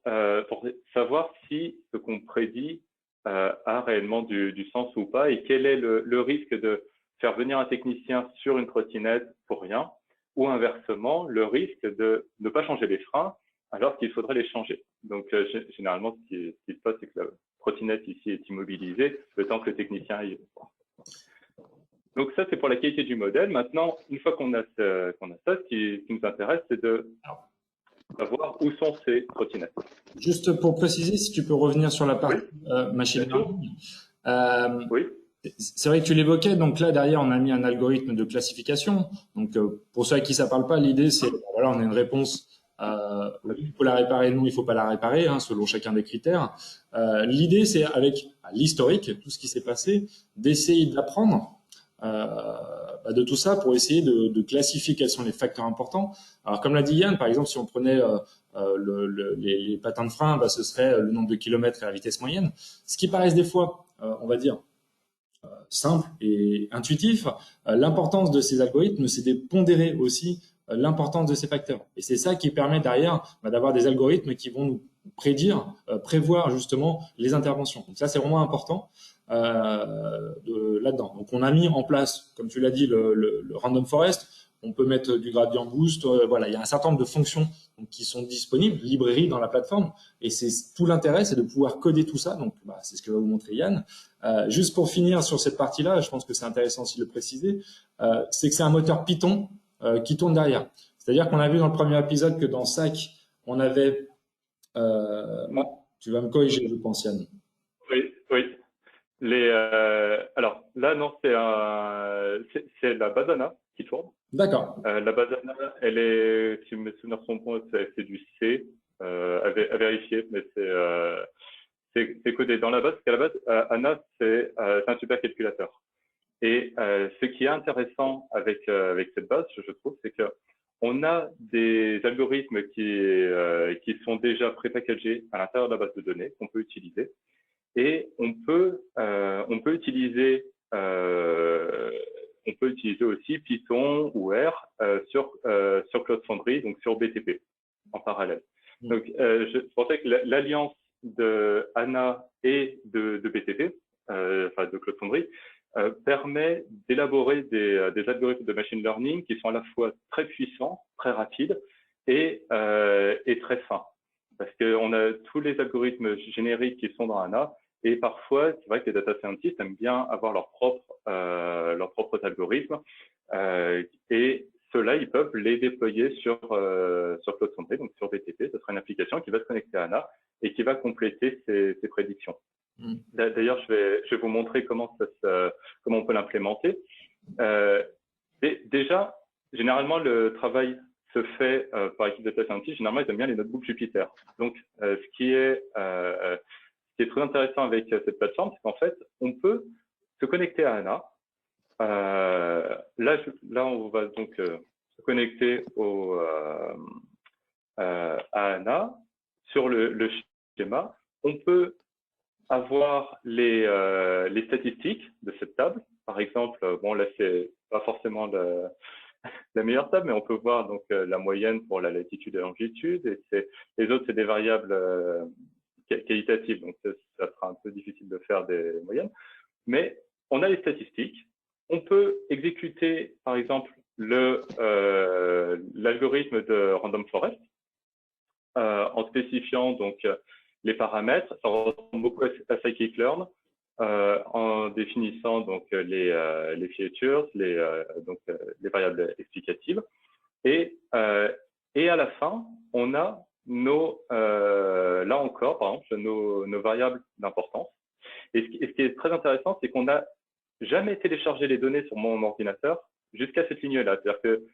savoir si ce qu'on prédit a réellement du sens ou pas et quel est le risque de faire venir un technicien sur une trottinette pour rien ou inversement, le risque de ne pas changer les freins alors qu'il faudrait les changer. Donc, généralement, ce qui se passe, c'est que la trottinette ici est immobilisée le temps que le technicien y est. Donc ça, c'est pour la qualité du modèle. Maintenant, une fois qu'on a ça, ce qui nous intéresse, c'est de savoir où sont ces trottinettes. Juste pour préciser, si tu peux revenir sur la partie machine learning. Oui. C'est vrai que tu l'évoquais, donc là derrière on a mis un algorithme de classification. Donc pour ceux à qui ça parle pas, l'idée c'est voilà, on a une réponse, oui, il faut la réparer, non il faut pas la réparer, hein, selon chacun des critères. L'idée c'est avec l'historique, tout ce qui s'est passé, d'essayer d'apprendre de tout ça pour essayer de classifier quels sont les facteurs importants. Alors comme l'a dit Yann, par exemple, si on prenait les patins de frein, ce serait le nombre de kilomètres et la vitesse moyenne. Ce qui paraît des fois, on va dire, simple et intuitif, l'importance de ces algorithmes, c'est de pondérer aussi l'importance de ces facteurs. Et c'est ça qui permet derrière d'avoir des algorithmes qui vont nous prévoir justement les interventions. Donc ça, c'est vraiment important là-dedans. Donc on a mis en place, comme tu l'as dit, le random forest. On peut mettre du gradient boost. Voilà, il y a un certain nombre de fonctions qui sont disponibles, librairies dans la plateforme. Et c'est tout l'intérêt, c'est de pouvoir coder tout ça. Donc c'est ce que va vous montrer Yann. Juste pour finir sur cette partie-là, je pense que c'est intéressant aussi de le préciser, c'est que c'est un moteur Python qui tourne derrière. C'est-à-dire qu'on a vu dans le premier épisode que dans SAC, on avait... tu vas me corriger, je pense, Yann. Oui, oui. Alors là, non, c'est la Badana qui tourne. D'accord. La Badana, elle est, si mes souvenirs sont bons, c'est du C, à vérifier, mais c'est codé dans la base, parce qu'à la base, ANA, c'est un supercalculateur. Et ce qui est intéressant avec cette base, je trouve, c'est que on a des algorithmes qui sont déjà prépackagés à l'intérieur de la base de données qu'on peut utiliser. Et on peut utiliser aussi Python ou R sur Cloud Foundry, donc sur BTP en parallèle. Donc, je pensais que l'alliance de ANA et de BTP, enfin de Cloud Foundry, permet d'élaborer des algorithmes de machine learning qui sont à la fois très puissants, très rapides et très fins. Parce qu'on a tous les algorithmes génériques qui sont dans ANA. Et parfois, c'est vrai que les data scientists aiment bien avoir leurs propres algorithmes. Et ceux-là, ils peuvent les déployer sur Cloud Foundry, donc sur BTP. Ce sera une application qui va se connecter à ANA et qui va compléter ces prédictions. D'ailleurs, je vais vous montrer comment on peut l'implémenter. Déjà, généralement, le travail se fait par équipe de data scientists. Généralement, ils aiment bien les notebooks Jupyter. Donc, ce qui est très intéressant avec cette plateforme, c'est qu'en fait, on peut se connecter à ANA. Là, on va donc se connecter à ANA sur le schéma. On peut avoir les statistiques de cette table. Par exemple, bon là, c'est pas forcément la meilleure table, mais on peut voir donc la moyenne pour la latitude et la longitude. Et les autres, c'est des variables qualitatives, donc ça sera un peu difficile de faire des moyennes. Mais on a les statistiques. On peut exécuter, par exemple, l'algorithme de Random Forest en spécifiant donc les paramètres. Ça ressemble beaucoup à Scikit-learn en définissant donc les features, donc les variables explicatives. Et à la fin, on a là encore, par exemple, nos variables d'importance. Et ce qui est très intéressant, c'est qu'on n'a jamais téléchargé les données sur mon ordinateur jusqu'à cette ligne-là. C'est-à-dire que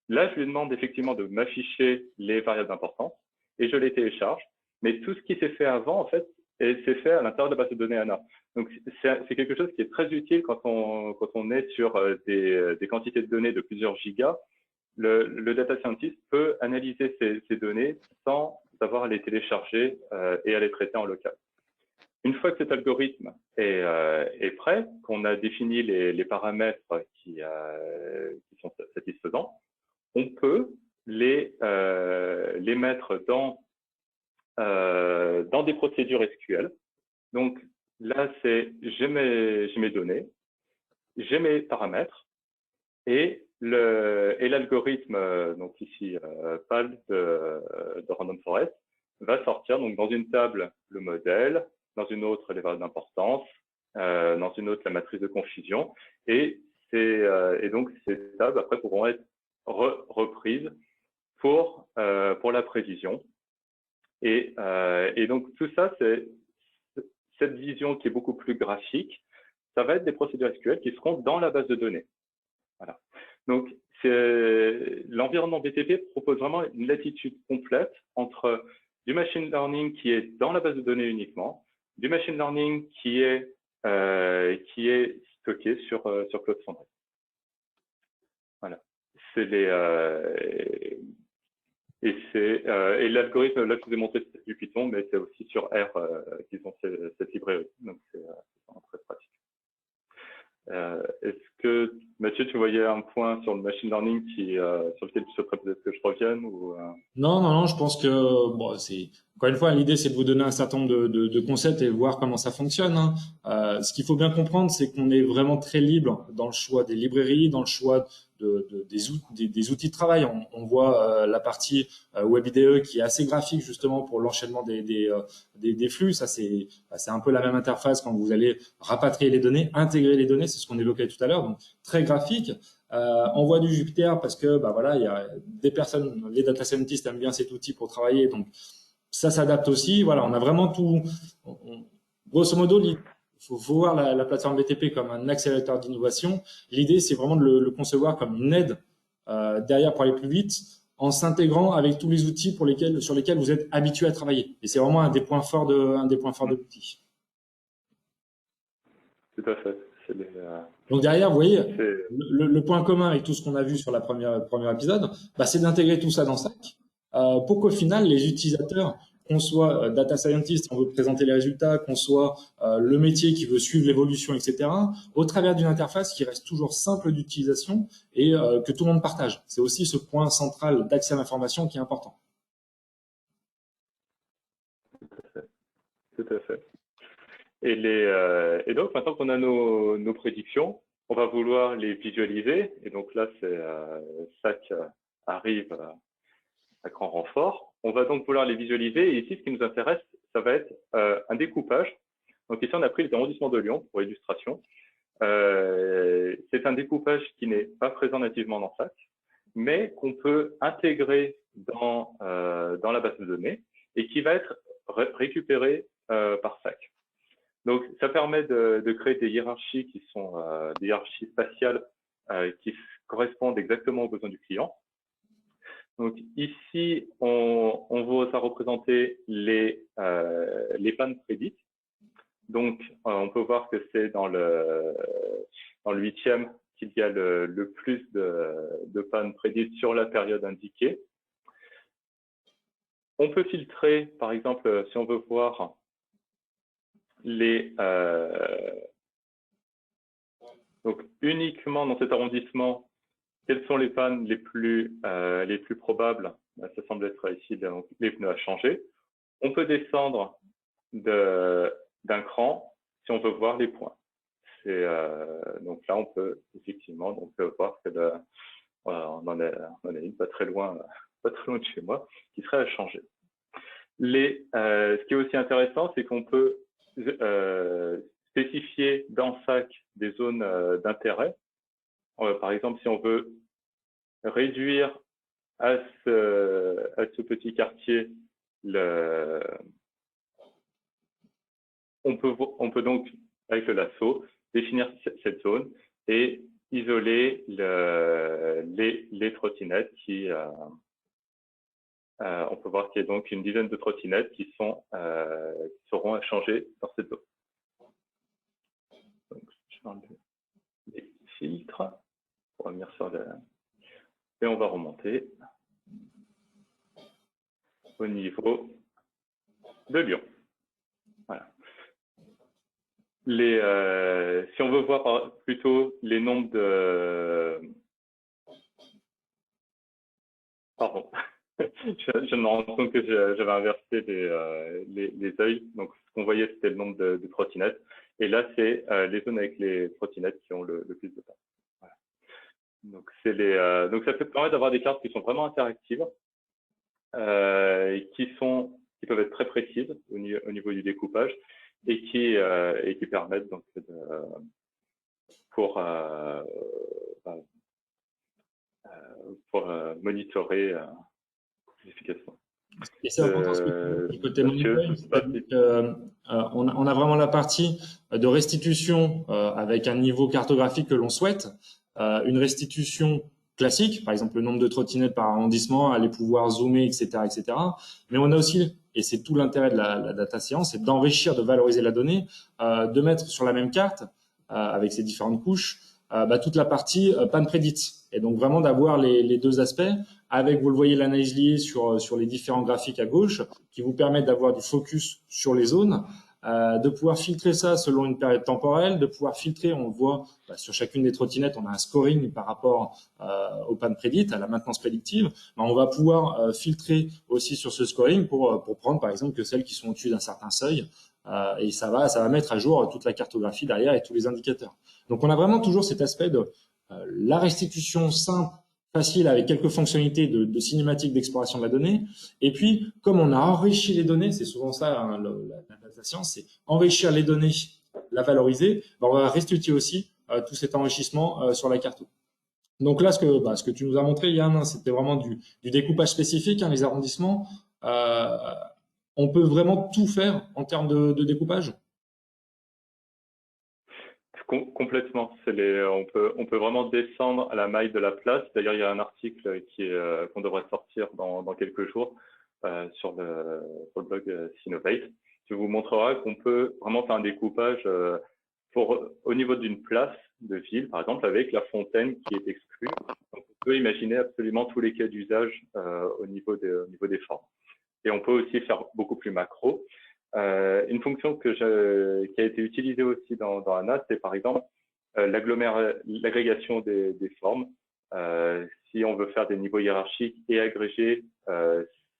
là, je lui demande effectivement de m'afficher les variables d'importance et je les télécharge. Mais tout ce qui s'est fait avant, en fait, et c'est fait à l'intérieur de la base de données ANA. Donc, c'est quelque chose qui est très utile quand on est sur des quantités de données de plusieurs gigas. Le data scientist peut analyser ces données sans avoir à les télécharger et à les traiter en local. Une fois que cet algorithme est prêt, qu'on a défini les paramètres qui sont satisfaisants, on peut les mettre dans des procédures SQL. Donc là, j'ai mes données, j'ai mes paramètres et l'algorithme, donc ici PAL de Random Forest, va sortir donc dans une table le modèle, dans une autre les valeurs d'importance, dans une autre la matrice de confusion, et donc ces tables après pourront être reprises pour la prévision. Et donc tout ça, c'est cette vision qui est beaucoup plus graphique. Ça va être des procédures SQL qui seront dans la base de données. Voilà. Donc l'environnement BTP propose vraiment une latitude complète entre du machine learning qui est dans la base de données uniquement, du machine learning qui est stocké sur Cloud Foundry. Voilà. C'est et l'algorithme, là je vous ai montré du Python, mais c'est aussi sur R qu'ils ont cette librairie. Donc c'est vraiment très pratique. Est-ce que, Mathieu, tu voyais un point sur le machine learning sur lequel tu souhaiterais peut-être que je revienne ou, Non, je pense que bon, encore une fois, l'idée c'est de vous donner un certain nombre de concepts et voir comment ça fonctionne, hein. Ce qu'il faut bien comprendre, c'est qu'on est vraiment très libre dans le choix des librairies, dans le choix des outils de travail. On voit la partie WebIDE qui est assez graphique justement pour l'enchaînement des flux. Ça c'est un peu la même interface quand vous allez rapatrier les données, intégrer les données, c'est ce qu'on évoquait tout à l'heure, donc très graphique. On voit du Jupyter parce que voilà, il y a des personnes, les data scientists aiment bien cet outil pour travailler, donc ça s'adapte aussi. Voilà, on a vraiment tout. Grosso modo, il faut voir la plateforme BTP comme un accélérateur d'innovation. L'idée, c'est vraiment de le concevoir comme une aide derrière pour aller plus vite, en s'intégrant avec tous les outils sur lesquels vous êtes habitué à travailler. Et c'est vraiment un des points forts de l'outil. Tout à fait. Donc derrière, vous voyez, le point commun avec tout ce qu'on a vu sur la premier épisode, c'est d'intégrer tout ça dans SAC pour qu'au final, les utilisateurs, qu'on soit data scientist, on veut présenter les résultats, qu'on soit le métier qui veut suivre l'évolution, etc., au travers d'une interface qui reste toujours simple d'utilisation et que tout le monde partage. C'est aussi ce point central d'accès à l'information qui est important. Tout à fait. Et donc, maintenant qu'on a nos prédictions, on va vouloir les visualiser. Et donc là, SAC arrive à grand renfort. On va donc vouloir les visualiser. Et ici, ce qui nous intéresse, ça va être un découpage. Donc ici, on a pris les arrondissements de Lyon pour illustration. C'est un découpage qui n'est pas présent nativement dans SAC, mais qu'on peut intégrer dans la base de données et qui va être récupéré par SAC. Donc, ça permet de créer des hiérarchies qui sont des hiérarchies spatiales qui correspondent exactement aux besoins du client. Donc, ici, on vous a représenté les pannes prédites. Donc, on peut voir que c'est dans le 8e qu'il y a le plus de pannes prédites sur la période indiquée. On peut filtrer, par exemple, si on veut voir donc uniquement dans cet arrondissement, quelles sont les pannes les plus probables? Ça semble être ici les pneus à changer. On peut descendre d'un cran si on veut voir les points. Donc là, on peut effectivement voir que on en a une pas très loin de chez moi qui serait à changer. Ce qui est aussi intéressant, c'est qu'on peut spécifier dans SAC des zones d'intérêt. Par exemple, si on veut réduire à ce petit quartier, on peut donc, avec le lasso, définir cette zone et isoler les trottinettes qui on peut voir qu'il y a donc une dizaine de trottinettes qui seront à changer dans cette zone. Donc, je vais enlever les filtres pour revenir sur et on va remonter au niveau de Lyon. Voilà. Si on veut voir plutôt les nombres de... Pardon, je me rends compte que j'avais inversé les œils. Donc, ce qu'on voyait, c'était le nombre de trottinettes. Et là, c'est les zones avec les trottinettes qui ont le plus de temps. Voilà. Donc, donc, ça peut permettre d'avoir des cartes qui sont vraiment interactives, qui peuvent être très précises au niveau du découpage et qui permettent donc pour monitorer efficacement. Et c'est important ce que tu dis côté monitoring, on a vraiment la partie de restitution avec un niveau cartographique que l'on souhaite, une restitution classique, par exemple le nombre de trottinettes par arrondissement, aller pouvoir zoomer, etc., etc. Mais on a aussi, et c'est tout l'intérêt de la data science, c'est d'enrichir, de valoriser la donnée, de mettre sur la même carte, avec ces différentes couches, toute la partie pan predit. Et donc vraiment d'avoir les deux aspects, avec, vous le voyez, l'analyse liée sur les différents graphiques à gauche, qui vous permettent d'avoir du focus sur les zones, de pouvoir filtrer ça selon une période temporelle, de pouvoir filtrer, on le voit sur chacune des trottinettes, on a un scoring par rapport au pan predit, à la maintenance prédictive. On va pouvoir filtrer aussi sur ce scoring pour prendre par exemple que celles qui sont au-dessus d'un certain seuil, et ça va mettre à jour toute la cartographie derrière et tous les indicateurs. Donc on a vraiment toujours cet aspect de la restitution simple, facile, avec quelques fonctionnalités de cinématique d'exploration de la donnée. Et puis, comme on a enrichi les données, c'est souvent ça, hein, la data science, c'est enrichir les données, la valoriser, on va restituer aussi tout cet enrichissement sur la carte. Donc là, ce que tu nous as montré, Yann, hein, c'était vraiment du découpage spécifique, hein, les arrondissements. On peut vraiment tout faire en termes de découpage. Complètement. On peut vraiment descendre à la maille de la place. D'ailleurs, il y a un article qu'on devrait sortir dans quelques jours sur le blog Sinovate, qui vous montrera qu'on peut vraiment faire un découpage au niveau d'une place de ville, par exemple, avec la fontaine qui est exclue. Donc, on peut imaginer absolument tous les cas d'usage au niveau des formes. Et on peut aussi faire beaucoup plus macro. Une fonction qui a été utilisée aussi dans ANA, c'est par exemple l'agrégation des formes. Si on veut faire des niveaux hiérarchiques et agréger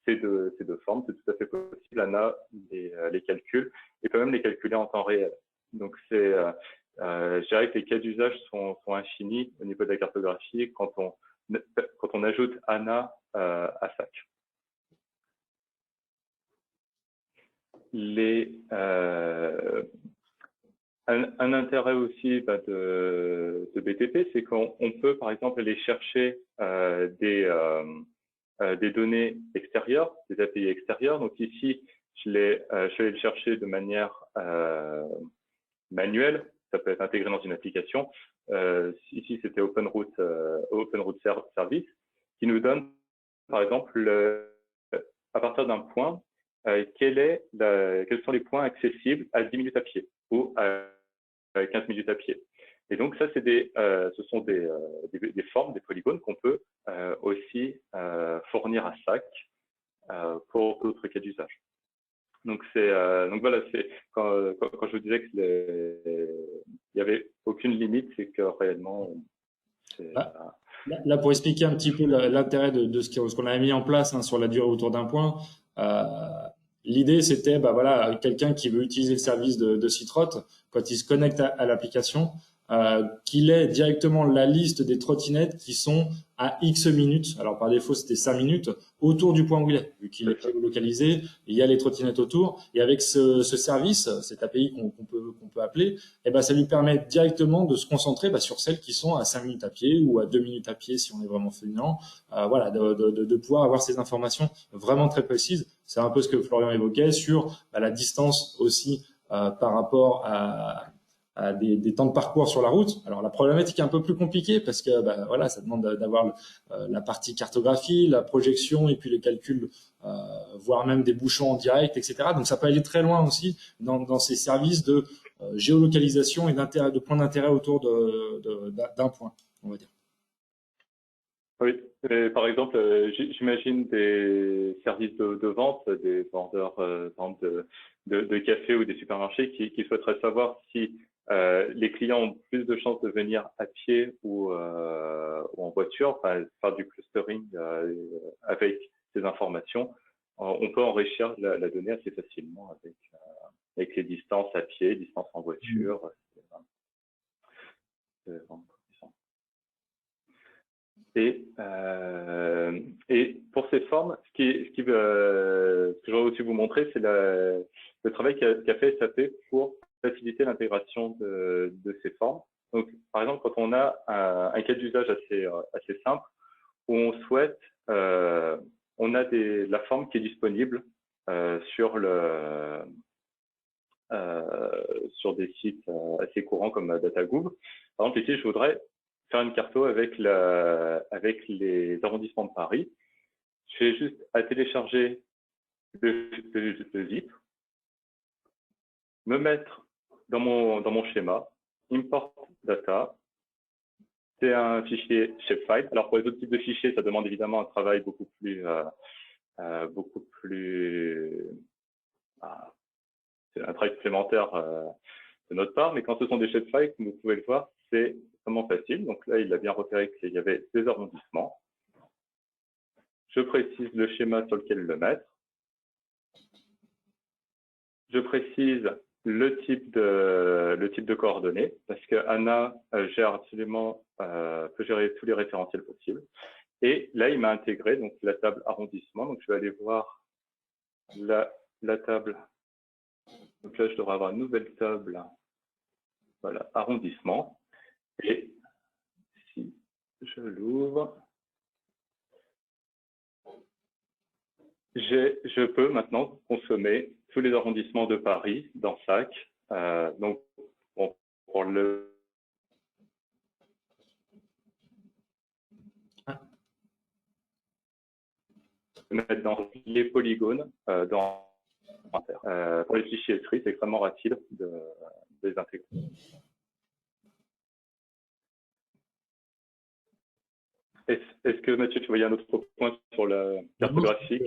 ces deux formes, c'est tout à fait possible. ANA les calcule et peut même les calculer en temps réel. Donc je dirais que les cas d'usage sont infinis au niveau de la cartographie quand on ajoute ANA à SAC. Un intérêt aussi de BTP, c'est qu'on peut par exemple aller chercher des données extérieures, des API extérieures. Donc ici, je vais le chercher de manière manuelle. Ça peut être intégré dans une application. Ici, c'était OpenRoute Service, qui nous donne par exemple à partir d'un point, quels sont les points accessibles à 10 minutes à pied ou à 15 minutes à pied. Et donc ça, ce sont des formes, des polygones qu'on peut aussi fournir à SAC pour d'autres cas d'usage. Donc voilà, quand je vous disais qu'il n'y avait aucune limite, c'est que réellement Là, pour expliquer un petit peu l'intérêt de ce qu'on avait mis en place, hein, sur la durée autour d'un point, l'idée c'était voilà, quelqu'un qui veut utiliser le service de Citrot, quand il se connecte à l'application, qu'il ait directement la liste des trottinettes qui sont à X minutes, alors par défaut c'était 5 minutes, autour du point où il est, vu qu'il est localisé, il y a les trottinettes autour, et avec ce service, cette API qu'on peut appeler, ça lui permet directement de se concentrer sur celles qui sont à 5 minutes à pied ou à 2 minutes à pied si on est vraiment feignant, voilà, de pouvoir avoir ces informations vraiment très précises. C'est un peu ce que Florian évoquait sur la distance aussi par rapport des temps de parcours sur la route. Alors la problématique est un peu plus compliquée parce que voilà, ça demande d'avoir la partie cartographie, la projection et puis les calculs, voire même des bouchons en direct, etc. Donc ça peut aller très loin aussi dans ces services de géolocalisation et de points d'intérêt autour d'un point, on va dire. Oui, et par exemple, j'imagine des services de vente, des vendeurs de café ou des supermarchés qui souhaiteraient savoir si les clients ont plus de chances de venir à pied ou en voiture, enfin, faire du clustering avec ces informations. On peut enrichir la donnée assez facilement avec les distances à pied, distances en voiture. Et pour ces formes, ce que je voudrais aussi vous montrer, c'est le travail qu'a fait SAP pour faciliter l'intégration de ces formes. Donc, par exemple, quand on a un cas d'usage assez simple, où on souhaite, on a la forme qui est disponible sur des sites assez courants comme DataGouv. Par exemple, ici, je voudrais faire une carto avec les arrondissements de Paris. Je vais juste à télécharger le zip, me mettre dans mon schéma, import data. C'est un fichier shapefile. Alors pour les autres types de fichiers, ça demande évidemment un travail beaucoup plus c'est un travail supplémentaire de notre part, mais quand ce sont des shapefiles, comme vous pouvez le voir, c'est extrêmement facile. Donc là, il a bien repéré qu'il y avait des arrondissements. Je précise le schéma sur lequel le mettre. Je précise le type de coordonnées, parce que Anna gère absolument, peut gérer tous les référentiels possibles. Et là, il m'a intégré donc la table arrondissement. Donc, je vais aller voir la table. Donc là, je devrais avoir une nouvelle table. Voilà, arrondissement. Et si je l'ouvre, je peux maintenant consommer tous les arrondissements de Paris dans SAC. Donc, pour le mettre dans les polygones, pour les fichiers écrits, c'est extrêmement rapide de les intégrer. Est-ce que Mathieu, tu voyais un autre point sur la cartographie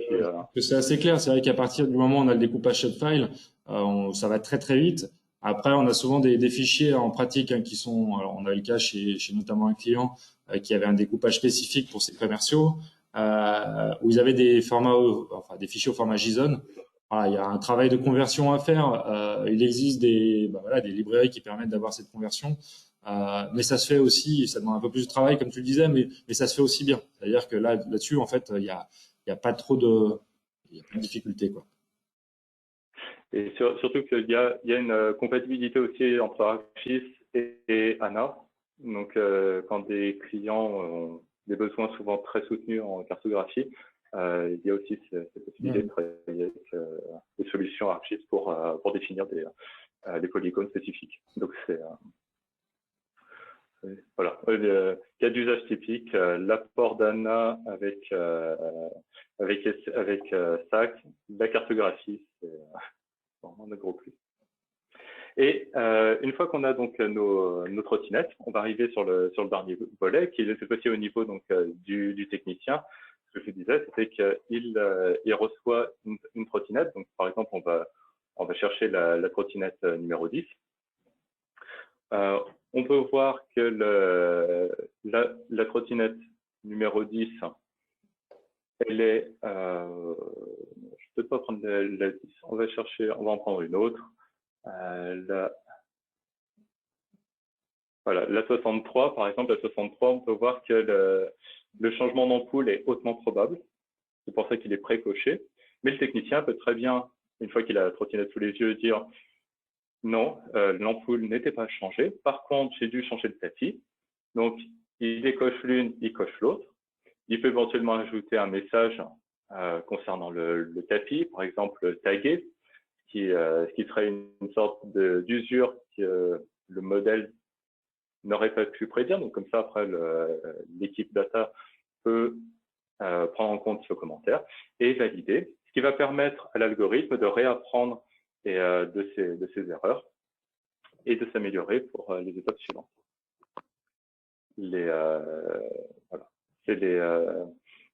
C'est assez clair. C'est vrai qu'à partir du moment où on a le découpage shapefile, ça va très très vite. Après, on a souvent des fichiers en pratique qui sont. Alors, on a eu le cas chez notamment un client qui avait un découpage spécifique pour ses commerciaux, où ils avaient des formats, des fichiers au format JSON. Voilà, il y a un travail de conversion à faire. Il existe des librairies qui permettent d'avoir cette conversion. Mais ça se fait aussi, ça demande un peu plus de travail, comme tu le disais, mais ça se fait aussi bien. C'est-à-dire que là-dessus, en fait, il y a pas trop de difficultés, quoi. Et surtout qu'il y a une compatibilité aussi entre ArcGIS et ANA. Donc, quand des clients ont des besoins souvent très soutenus en cartographie, il y a aussi cette possibilité de travailler avec des solutions ArcGIS pour définir des polygones spécifiques. Donc, voilà, le cas d'usage typique, l'apport d'ANA avec SAC, la cartographie, c'est vraiment un gros plus. Et une fois qu'on a donc nos trottinettes, on va arriver sur le dernier volet, qui est cette fois-ci au niveau donc du technicien. Ce que je disais, c'était qu'il reçoit une trottinette. Donc par exemple, on va chercher la trottinette numéro 10. On peut voir que la trottinette numéro 10, elle est, je ne vais peut-être pas prendre la 10, on va en prendre une autre. Voilà, la 63, par exemple, la 63, on peut voir que le changement d'ampoule est hautement probable. C'est pour ça qu'il est pré-coché. Mais le technicien peut très bien, une fois qu'il a la trottinette sous les yeux, dire non, l'ampoule n'était pas changée. Par contre, j'ai dû changer le tapis. Donc, il décoche l'une, il coche l'autre. Il peut éventuellement ajouter un message concernant le tapis, par exemple tagué, ce qui serait une sorte d'usure, le modèle n'aurait pas pu prédire. Donc comme ça, après, l'équipe data peut prendre en compte ce commentaire et valider, ce qui va permettre à l'algorithme de réapprendre de ses erreurs et de s'améliorer pour les étapes suivantes. Voilà.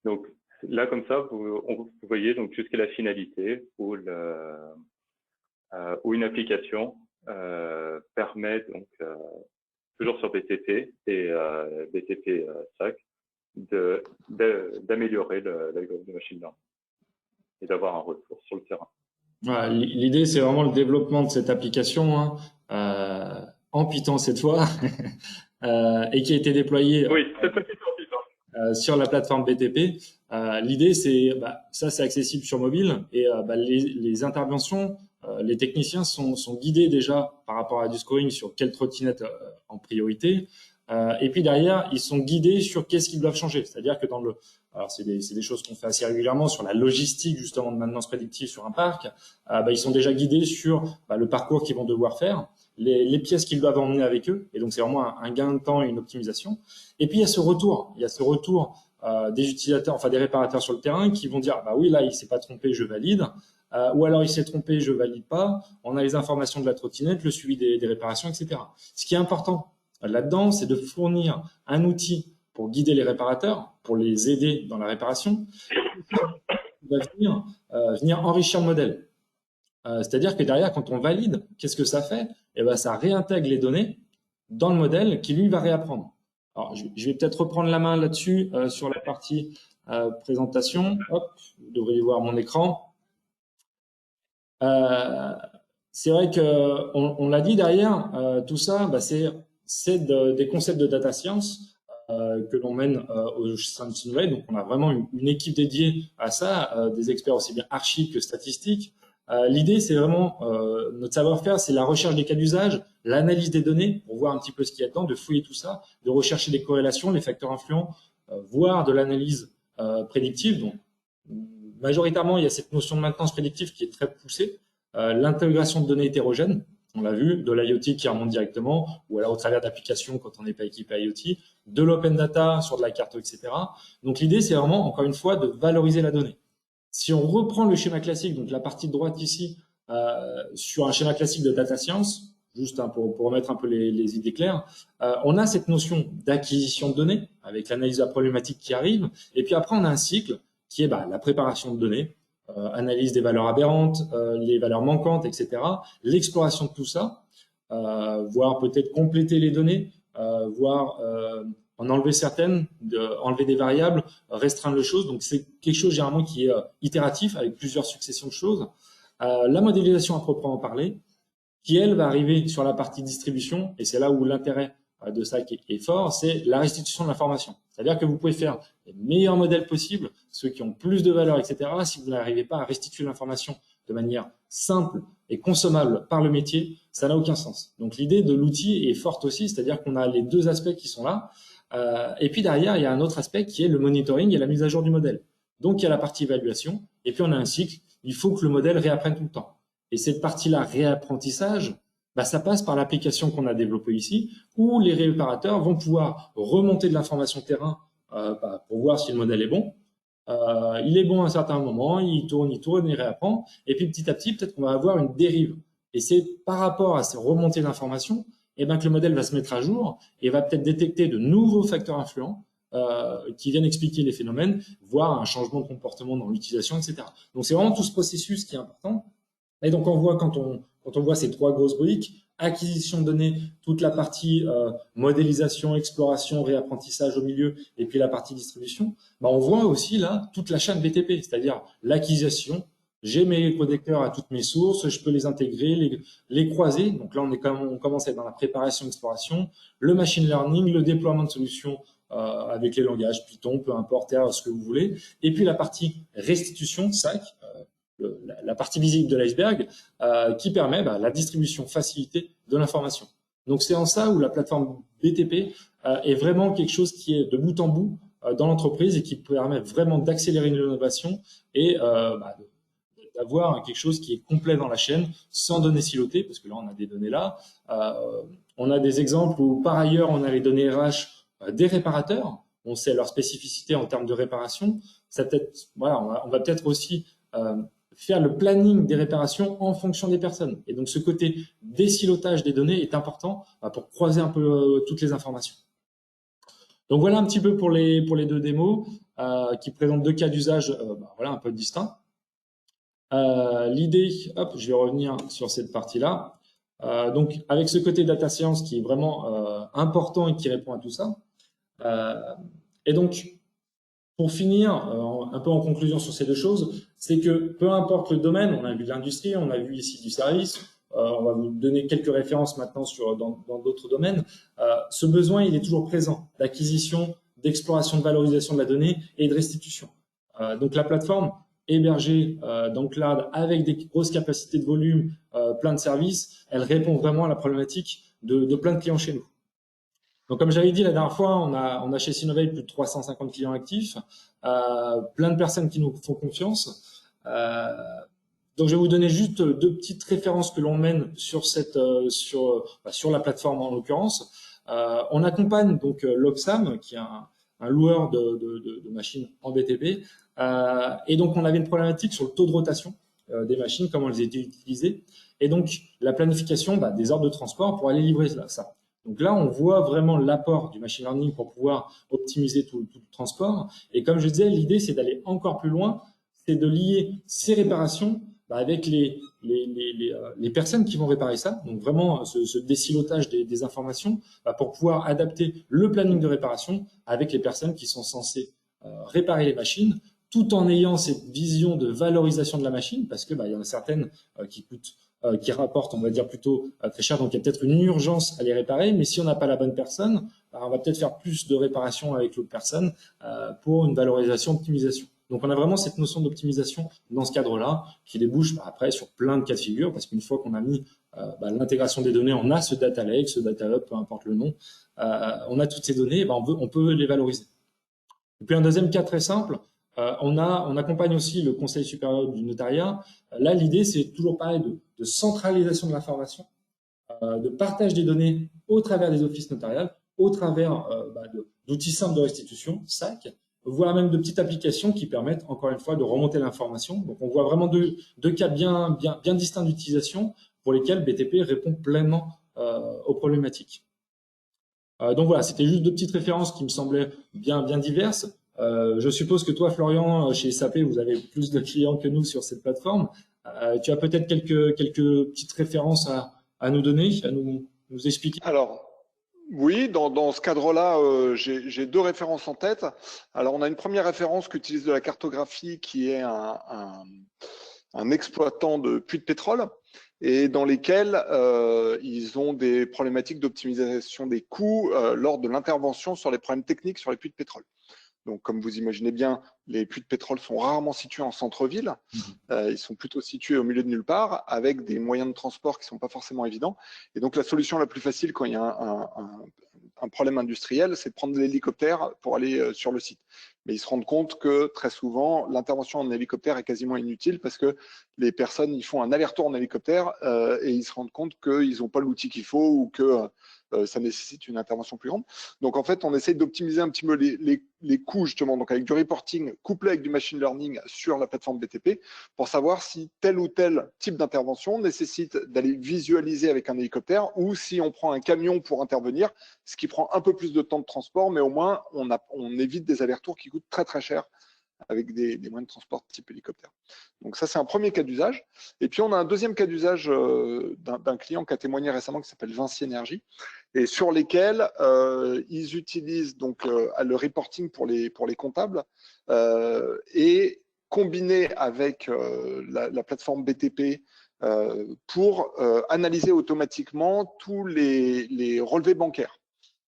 Donc là, comme ça, vous voyez donc jusqu'à la finalité où une application permet donc toujours sur BTP et BTP SAC d'améliorer l'algorithme de machine learning et d'avoir un retour sur le terrain. Voilà, l'idée, c'est vraiment le développement de cette application, hein, en Python cette fois, et qui a été déployée sur la plateforme BTP. L'idée, c'est ça, c'est accessible sur mobile, et les interventions, les techniciens sont guidés déjà par rapport à du scoring sur quelle trottinette en priorité. Et puis derrière, ils sont guidés sur qu'est-ce qu'ils doivent changer. C'est-à-dire que alors c'est des choses qu'on fait assez régulièrement sur la logistique justement de maintenance prédictive sur un parc. Ils sont déjà guidés sur le parcours qu'ils vont devoir faire, les pièces qu'ils doivent emmener avec eux. Et donc c'est vraiment un gain de temps et une optimisation. Et puis il y a ce retour, des utilisateurs, enfin des réparateurs sur le terrain qui vont dire oui, là il s'est pas trompé, je valide. Ou alors il s'est trompé, je valide pas. On a les informations de la trottinette, le suivi des réparations, etc. Ce qui est important là-dedans, c'est de fournir un outil pour guider les réparateurs, pour les aider dans la réparation, qui va venir enrichir le modèle. C'est-à-dire que derrière, quand on valide, qu'est-ce que ça fait? Ça réintègre les données dans le modèle qui, lui, va réapprendre. Alors, je vais peut-être reprendre la main là-dessus sur la partie présentation. Hop, vous devriez voir mon écran. C'est vrai que on l'a dit derrière, tout ça, c'est des concepts de data science que l'on mène au sein de Synoway. Donc, on a vraiment une équipe dédiée à ça, des experts aussi bien archi que statistiques. L'idée, c'est vraiment notre savoir-faire, c'est la recherche des cas d'usage, l'analyse des données pour voir un petit peu ce qu'il y a dedans, de fouiller tout ça, de rechercher des corrélations, les facteurs influents, voire de l'analyse prédictive. Donc, majoritairement, il y a cette notion de maintenance prédictive qui est très poussée. L'intégration de données hétérogènes, on l'a vu, de l'IoT qui remonte directement, ou alors au travers d'applications quand on n'est pas équipé IoT, de l'open data sur de la carte, etc. Donc l'idée, c'est vraiment, encore une fois, de valoriser la donnée. Si on reprend le schéma classique, donc la partie de droite ici, sur un schéma classique de data science, juste pour remettre un peu les idées claires, on a cette notion d'acquisition de données, avec l'analyse de la problématique qui arrive, et puis après, on a un cycle qui est la préparation de données, analyse des valeurs aberrantes, les valeurs manquantes, etc. L'exploration de tout ça, voire peut-être compléter les données, voire en enlever certaines, enlever des variables, restreindre les choses. Donc c'est quelque chose généralement qui est itératif avec plusieurs successions de choses. La modélisation à proprement parler, qui elle va arriver sur la partie distribution, et c'est là où l'intérêt de ça qui est fort, c'est la restitution de l'information. C'est-à-dire que vous pouvez faire les meilleurs modèles possibles, ceux qui ont plus de valeur, etc. Si vous n'arrivez pas à restituer l'information de manière simple et consommable par le métier, ça n'a aucun sens. Donc l'idée de l'outil est forte aussi, c'est-à-dire qu'on a les deux aspects qui sont là. Et puis derrière, il y a un autre aspect qui est le monitoring et la mise à jour du modèle. Donc il y a la partie évaluation, et puis on a un cycle. Il faut que le modèle réapprenne tout le temps. Et cette partie-là, réapprentissage, ça passe par l'application qu'on a développée ici, où les réparateurs vont pouvoir remonter de l'information terrain pour voir si le modèle est bon. Il est bon à un certain moment, il tourne, il réapprend. Et puis petit à petit, peut-être qu'on va avoir une dérive. Et c'est par rapport à ces remontées d'informations que le modèle va se mettre à jour et va peut-être détecter de nouveaux facteurs influents qui viennent expliquer les phénomènes, voire un changement de comportement dans l'utilisation, etc. Donc c'est vraiment tout ce processus qui est important. Et donc on voit quand on voit ces trois grosses briques, acquisition de données, toute la partie modélisation, exploration, réapprentissage au milieu, et puis la partie distribution, on voit aussi là toute la chaîne BTP, c'est-à-dire l'acquisition. J'ai mes connecteurs à toutes mes sources, je peux les intégrer, les croiser. Donc là, on commence à être dans la préparation, exploration, le machine learning, le déploiement de solutions avec les langages Python, peu importe, R, ce que vous voulez. Et puis la partie restitution, SAC, la partie visible de l'iceberg, qui permet la distribution facilitée de l'information. Donc c'est en ça où la plateforme BTP est vraiment quelque chose qui est de bout en bout dans l'entreprise et qui permet vraiment d'accélérer l'innovation et d'avoir quelque chose qui est complet dans la chaîne, sans données silotées, parce que là, on a des données là. On a des exemples où, par ailleurs, on a les données RH des réparateurs. On sait leur spécificité en termes de réparation. Ça peut-être, voilà, on va peut-être aussi faire le planning des réparations en fonction des personnes. Et donc, ce côté désilotage des données est important pour croiser un peu toutes les informations. Donc, voilà un petit peu pour les deux démos qui présentent deux cas d'usage voilà, un peu distincts. L'idée, hop, je vais revenir sur cette partie-là. Donc, avec ce côté data science qui est vraiment important et qui répond à tout ça. Et donc, pour finir, un peu en conclusion sur ces deux choses, c'est que peu importe le domaine, on a vu de l'industrie, on a vu ici du service, on va vous donner quelques références maintenant dans d'autres domaines. Ce besoin, il est toujours présent d'acquisition, d'exploration, de valorisation de la donnée et de restitution. Donc, la plateforme hébergée dans le cloud avec des grosses capacités de volume, plein de services, elle répond vraiment à la problématique de plein de clients chez nous. Donc, comme j'avais dit la dernière fois, on a chez Sinovate plus de 350 clients actifs, plein de personnes qui nous font confiance. Donc, je vais vous donner juste deux petites références que l'on mène sur sur la plateforme en l'occurrence. On accompagne donc l'Oxam, qui est un loueur de machines en BTP. Et donc, on avait une problématique sur le taux de rotation des machines, comment elles étaient utilisées. Et donc, la planification des ordres de transport pour aller livrer ça. Donc là, on voit vraiment l'apport du machine learning pour pouvoir optimiser tout le transport. Et comme je disais, l'idée, c'est d'aller encore plus loin, c'est de lier ces réparations avec les personnes qui vont réparer ça. Donc vraiment, ce désilotage des informations pour pouvoir adapter le planning de réparation avec les personnes qui sont censées réparer les machines, tout en ayant cette vision de valorisation de la machine, parce que il y en a certaines qui coûtent qui rapportent, on va dire, plutôt très cher. Donc, il y a peut-être une urgence à les réparer. Mais si on n'a pas la bonne personne, on va peut-être faire plus de réparations avec l'autre personne pour une valorisation, optimisation. Donc, on a vraiment cette notion d'optimisation dans ce cadre-là qui débouche après sur plein de cas de figure parce qu'une fois qu'on a mis l'intégration des données, on a ce data lake, ce data hub, peu importe le nom, on a toutes ces données, on peut les valoriser. Et puis, un deuxième cas très simple, on accompagne aussi le Conseil supérieur du notariat. Là, l'idée, c'est toujours pareil de centralisation de l'information, de partage des données au travers des offices notariales, au travers d'outils simples de restitution, SAC, voire même de petites applications qui permettent, encore une fois, de remonter l'information. Donc, on voit vraiment deux cas bien distincts d'utilisation pour lesquels BTP répond pleinement aux problématiques. Donc voilà, c'était juste deux petites références qui me semblaient bien diverses. Je suppose que toi, Florian, chez SAP, vous avez plus de clients que nous sur cette plateforme. Tu as peut-être quelques petites références à nous donner, à nous expliquer. Alors, oui, dans ce cadre-là, j'ai deux références en tête. Alors, on a une première référence qui utilise de la cartographie, qui est un exploitant de puits de pétrole, et dans lesquels ils ont des problématiques d'optimisation des coûts lors de l'intervention sur les problèmes techniques sur les puits de pétrole. Donc, comme vous imaginez bien, les puits de pétrole sont rarement situés en centre-ville. Ils sont plutôt situés au milieu de nulle part, avec des moyens de transport qui ne sont pas forcément évidents. Et donc, la solution la plus facile quand il y a un problème industriel, c'est de prendre l'hélicoptère pour aller sur le site. Mais ils se rendent compte que très souvent, l'intervention en hélicoptère est quasiment inutile parce que les personnes ils font un aller-retour en hélicoptère et ils se rendent compte qu'ils n'ont pas l'outil qu'il faut ou que ça nécessite une intervention plus grande. Donc, en fait, on essaie d'optimiser un petit peu les coûts, justement, donc avec du reporting couplé avec du machine learning sur la plateforme BTP pour savoir si tel ou tel type d'intervention nécessite d'aller visualiser avec un hélicoptère ou si on prend un camion pour intervenir, ce qui prend un peu plus de temps de transport, mais au moins, on évite des allers-retours qui coûtent très, très cher avec des moyens de transport type hélicoptère. Donc ça, c'est un premier cas d'usage. Et puis, on a un deuxième cas d'usage d'un client qui a témoigné récemment qui s'appelle Vinci Énergie et sur lesquels ils utilisent donc le reporting pour les comptables et combiné avec la plateforme BTP pour analyser automatiquement tous les relevés bancaires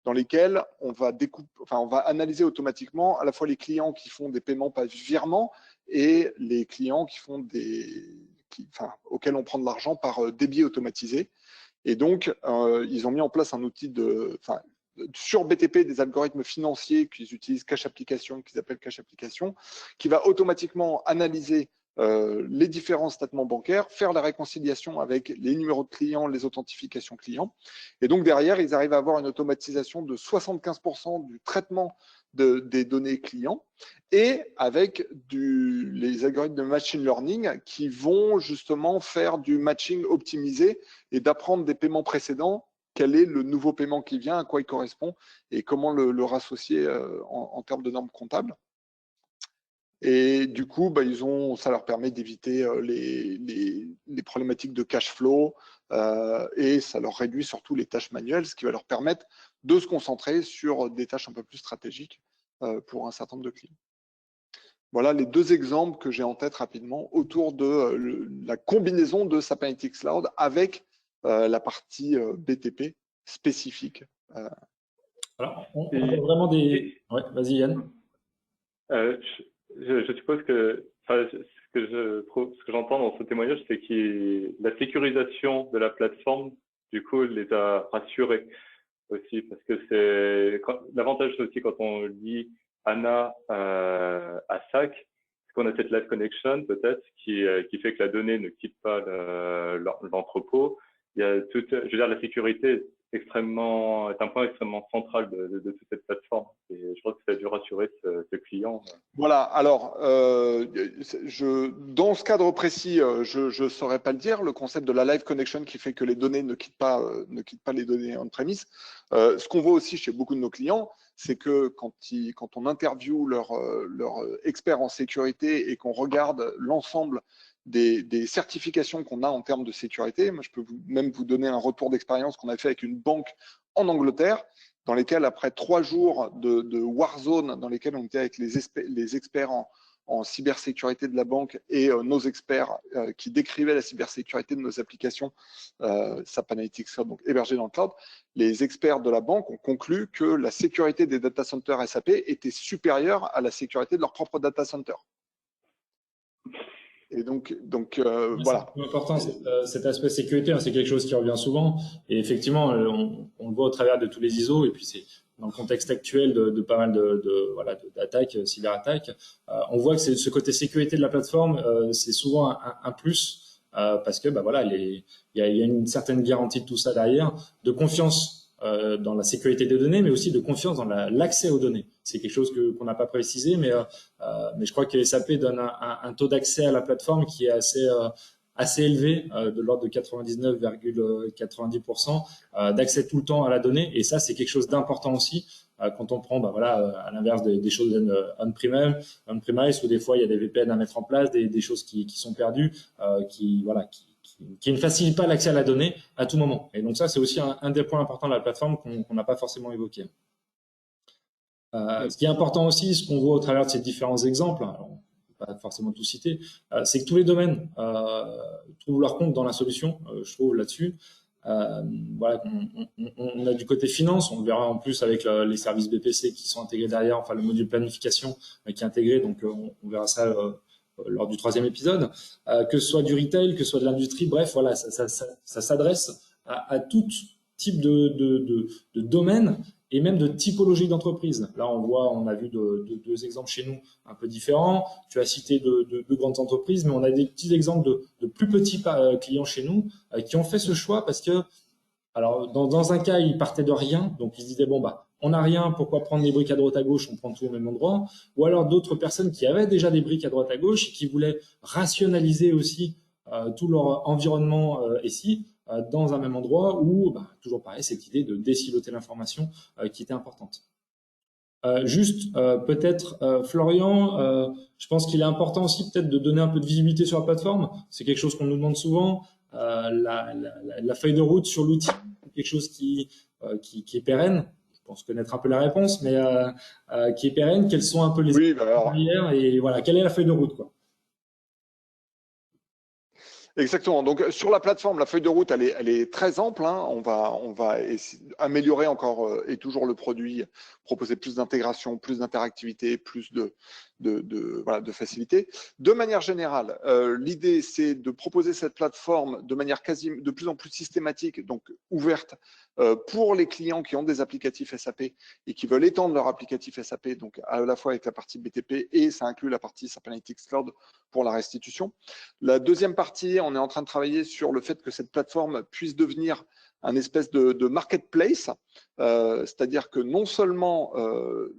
dans lesquels on va analyser automatiquement à la fois les clients qui font des paiements par virement et les clients qui font auxquels on prend de l'argent par débit automatisé. Et donc, ils ont mis en place un outil sur BTP, des algorithmes financiers qu'ils utilisent Cash Application, qu'ils appellent Cash Application, qui va automatiquement analyser les différents statements bancaires, faire la réconciliation avec les numéros de clients, les authentifications clients. Et donc derrière, ils arrivent à avoir une automatisation de 75% du traitement des données clients et avec les algorithmes de machine learning qui vont justement faire du matching optimisé et d'apprendre des paiements précédents, quel est le nouveau paiement qui vient, à quoi il correspond et comment le rassocier en termes de normes comptables. Et du coup, ça leur permet d'éviter les problématiques de cash flow et ça leur réduit surtout les tâches manuelles, ce qui va leur permettre de se concentrer sur des tâches un peu plus stratégiques pour un certain nombre de clients. Voilà les deux exemples que j'ai en tête rapidement autour de la combinaison de SAP Analytics Cloud avec la partie BTP spécifique. Alors, on a vraiment des… Ouais, vas-y Yann. Je suppose que ce que j'entends dans ce témoignage, c'est que la sécurisation de la plateforme, du coup, les a rassurés aussi, parce que l'avantage aussi quand on lit ANA à SAC, c'est qu'on a cette live connection peut-être qui fait que la donnée ne quitte pas l'entrepôt. Il y a la sécurité est un point extrêmement central de toute cette plateforme. Et je crois que ça a dû rassurer ce client. Voilà, alors, dans ce cadre précis, je ne saurais pas le dire, le concept de la live connection qui fait que les données ne quittent pas les données on-premise. Ce qu'on voit aussi chez beaucoup de nos clients, c'est que quand on interviewe leur expert en sécurité et qu'on regarde l'ensemble des certifications qu'on a en termes de sécurité, moi je peux même vous donner un retour d'expérience qu'on a fait avec une banque en Angleterre, dans lesquels, après 3 jours de Warzone, dans lesquels on était avec les experts en cybersécurité de la banque et nos experts qui décrivaient la cybersécurité de nos applications SAP Analytics, donc hébergées dans le cloud, les experts de la banque ont conclu que la sécurité des data centers SAP était supérieure à la sécurité de leur propre data center. Et donc voilà. C'est important cet aspect sécurité, c'est quelque chose qui revient souvent. Et effectivement, on le voit au travers de tous les ISO. Et puis c'est dans le contexte actuel de pas mal d'attaques, cyberattaques. On voit que ce côté sécurité de la plateforme, c'est souvent un plus parce que il y a une certaine garantie de tout ça derrière, de confiance dans la sécurité des données, mais aussi de confiance dans l'accès aux données. C'est quelque chose qu'on n'a pas précisé, mais je crois que SAP donne un taux d'accès à la plateforme qui est assez élevé, de l'ordre de 99,90% d'accès tout le temps à la donnée. Et ça, c'est quelque chose d'important aussi quand on prend, à l'inverse des choses on-premise, où des fois il y a des VPN à mettre en place, des choses qui sont perdues, qui ne facilite pas l'accès à la donnée à tout moment. Et donc ça, c'est aussi un des points importants de la plateforme qu'on n'a pas forcément évoqué. Ce qui est important aussi, ce qu'on voit au travers de ces différents exemples, alors, on ne peut pas forcément tout citer, c'est que tous les domaines trouvent leur compte dans la solution, je trouve, là-dessus. On a du côté finance, on le verra en plus avec les services BPC qui sont intégrés derrière, enfin le module planification qui est intégré, donc on verra ça lors du 3e épisode, que ce soit du retail, que ce soit de l'industrie, bref, voilà, ça s'adresse à tout type de domaine et même de typologie d'entreprise. Là, on a vu deux exemples chez nous un peu différents. Tu as cité de grandes entreprises, mais on a des petits exemples de plus petits clients chez nous qui ont fait ce choix parce que, alors, dans un cas, ils partaient de rien, donc ils se disaient, on n'a rien, pourquoi prendre des briques à droite à gauche, on prend tout au même endroit. Ou alors d'autres personnes qui avaient déjà des briques à droite à gauche et qui voulaient rationaliser aussi tout leur environnement SI dans un même endroit où, toujours pareil, cette idée de désiloter l'information qui était importante. Peut-être, Florian, je pense qu'il est important aussi peut-être de donner un peu de visibilité sur la plateforme. C'est quelque chose qu'on nous demande souvent. La feuille de route sur l'outil, quelque chose qui est pérenne. Je pense connaître un peu la réponse, mais qui est pérenne. Quelles sont un peu les barrières et voilà, quelle est la feuille de route, quoi. Exactement. Donc sur la plateforme, la feuille de route, elle est très ample. Hein. On va améliorer encore et toujours le produit, proposer plus d'intégration, plus d'interactivité, plus de voilà, de facilité. De manière générale, l'idée, c'est de proposer cette plateforme de manière de plus en plus systématique, donc ouverte, pour les clients qui ont des applicatifs SAP et qui veulent étendre leur applicatif SAP, donc à la fois avec la partie BTP et ça inclut la partie SAP Analytics Cloud pour la restitution. La deuxième partie, on est en train de travailler sur le fait que cette plateforme puisse devenir un espèce de marketplace, c'est-à-dire que non seulement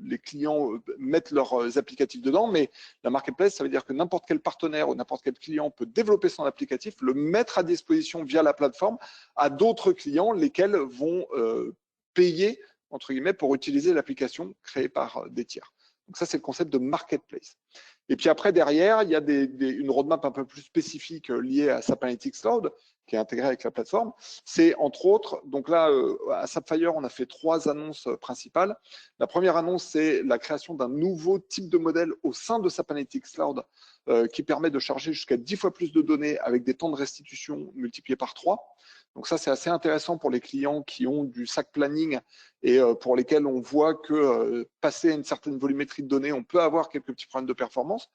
les clients mettent leurs applicatifs dedans, mais la marketplace, ça veut dire que n'importe quel partenaire ou n'importe quel client peut développer son applicatif, le mettre à disposition via la plateforme à d'autres clients, lesquels vont payer, entre guillemets, pour utiliser l'application créée par des tiers. Donc ça, c'est le concept de marketplace. Et puis après, derrière, il y a une roadmap un peu plus spécifique liée à SAP Analytics Cloud, qui est intégrée avec la plateforme. C'est entre autres, donc là, à Sapphire, on a fait 3 annonces principales. La première annonce, c'est la création d'un nouveau type de modèle au sein de SAP Analytics Cloud qui permet de charger jusqu'à 10 fois plus de données avec des temps de restitution multipliés par 3. Donc ça, c'est assez intéressant pour les clients qui ont du SAC planning et pour lesquels on voit que passer une certaine volumétrie de données, on peut avoir quelques petits problèmes de performance.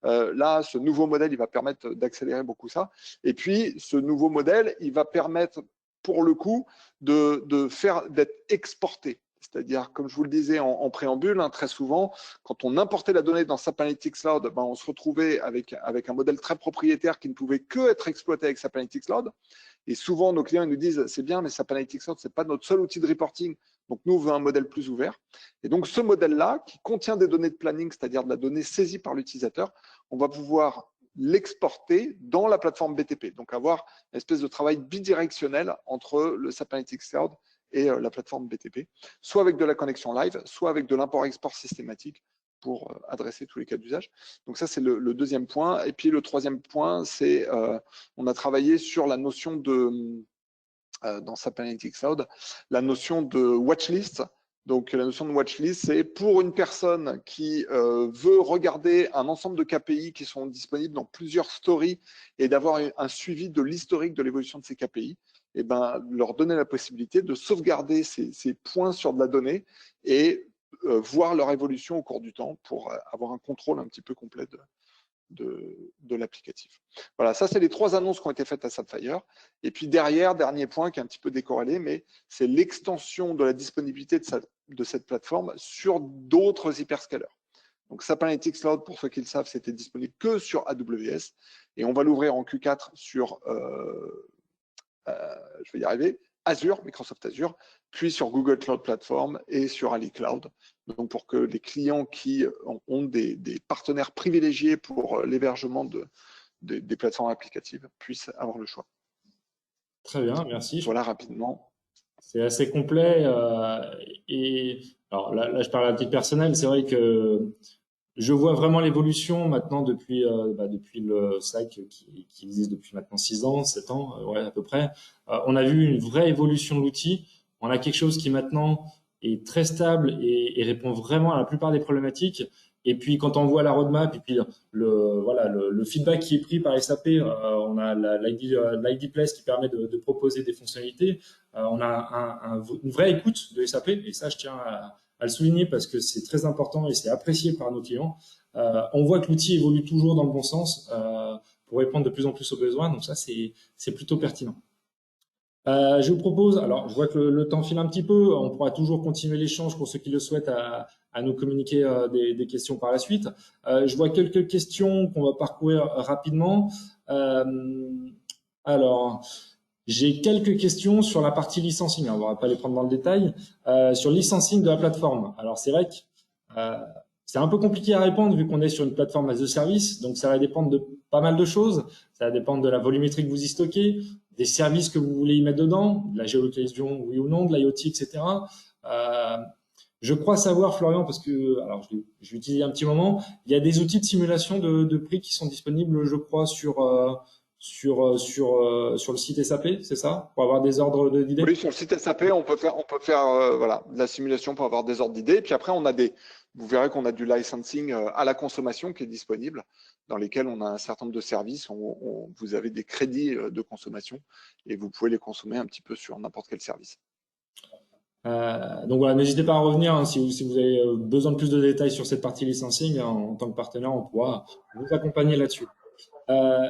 Là, ce nouveau modèle, il va permettre d'accélérer beaucoup ça. Et puis, ce nouveau modèle, il va permettre, pour le coup, d'être exporté. C'est-à-dire, comme je vous le disais en préambule, hein, très souvent, quand on importait la donnée dans SAP Analytics Cloud, ben, on se retrouvait avec un modèle très propriétaire qui ne pouvait que être exploité avec SAP Analytics Cloud. Et souvent, nos clients ils nous disent, c'est bien, mais SAP Analytics Cloud, ce n'est pas notre seul outil de reporting. Donc, nous, on veut un modèle plus ouvert. Et donc, ce modèle-là, qui contient des données de planning, c'est-à-dire de la donnée saisie par l'utilisateur, on va pouvoir l'exporter dans la plateforme BTP. Donc, avoir une espèce de travail bidirectionnel entre le SAP Analytics Cloud et la plateforme BTP, soit avec de la connexion live, soit avec de l'import-export systématique pour adresser tous les cas d'usage. Donc ça, c'est le deuxième point. Et puis le troisième point, c'est on a travaillé sur la notion de, dans SAP Analytics Cloud, la notion de watchlist. Donc la notion de watchlist, c'est pour une personne qui veut regarder un ensemble de KPI qui sont disponibles dans plusieurs stories et d'avoir un suivi de l'historique de l'évolution de ces KPI, et ben, leur donner la possibilité de sauvegarder ces points sur de la donnée et voir leur évolution au cours du temps pour avoir un contrôle un petit peu complet de l'applicatif. Voilà, ça c'est les 3 annonces qui ont été faites à Sapphire. Et puis derrière, dernier point qui est un petit peu décorrélé, mais c'est l'extension de la disponibilité de cette plateforme sur d'autres hyperscalers. Donc SAP Analytics Cloud, pour ceux qui le savent, c'était disponible que sur AWS et on va l'ouvrir en Q4 sur je vais y arriver, Azure, Microsoft Azure, puis sur Google Cloud Platform et sur Ali Cloud. Donc, pour que les clients qui ont des partenaires privilégiés pour l'hébergement des plateformes applicatives puissent avoir le choix. Très bien, merci. Voilà rapidement. C'est assez complet. Et alors là, je parle à titre personnel. C'est vrai que je vois vraiment l'évolution maintenant depuis le SAC qui existe depuis maintenant 6 ans, 7 ans, ouais, à peu près. On a vu une vraie évolution de l'outil. On a quelque chose qui maintenant est très stable et répond vraiment à la plupart des problématiques. Et puis quand on voit la roadmap et puis le feedback qui est pris par SAP, on a l'ID Place qui permet de proposer des fonctionnalités. On a une vraie écoute de SAP et ça je tiens à le souligner parce que c'est très important et c'est apprécié par nos clients. On voit que l'outil évolue toujours dans le bon sens pour répondre de plus en plus aux besoins. Donc ça, c'est plutôt pertinent. Je vous propose, alors je vois que le temps file un petit peu, on pourra toujours continuer l'échange pour ceux qui le souhaitent à nous communiquer des questions par la suite. Je vois quelques questions qu'on va parcourir rapidement. Alors, j'ai quelques questions sur la partie licensing. On va pas les prendre dans le détail. Sur le licensing de la plateforme. Alors, c'est vrai que c'est un peu compliqué à répondre vu qu'on est sur une plateforme as a service. Donc, ça va dépendre de pas mal de choses. Ça va dépendre de la volumétrie que vous y stockez, des services que vous voulez y mettre dedans, de la géolocalisation, oui ou non, de l'IoT, etc. Je crois savoir, Florian, parce que alors je l'utilise un petit moment, il y a des outils de simulation de prix qui sont disponibles, je crois, sur le site SAP, c'est ça? Pour avoir des ordres d'idées? Oui, sur le site SAP, on peut faire voilà, de la simulation pour avoir des ordres d'idées. Et puis après, vous verrez qu'on a du licensing à la consommation qui est disponible, dans lesquels on a un certain nombre de services. Vous avez des crédits de consommation et vous pouvez les consommer un petit peu sur n'importe quel service. Donc voilà, n'hésitez pas à revenir hein, si vous avez besoin de plus de détails sur cette partie licensing. Hein, en tant que partenaire, on pourra vous accompagner là-dessus.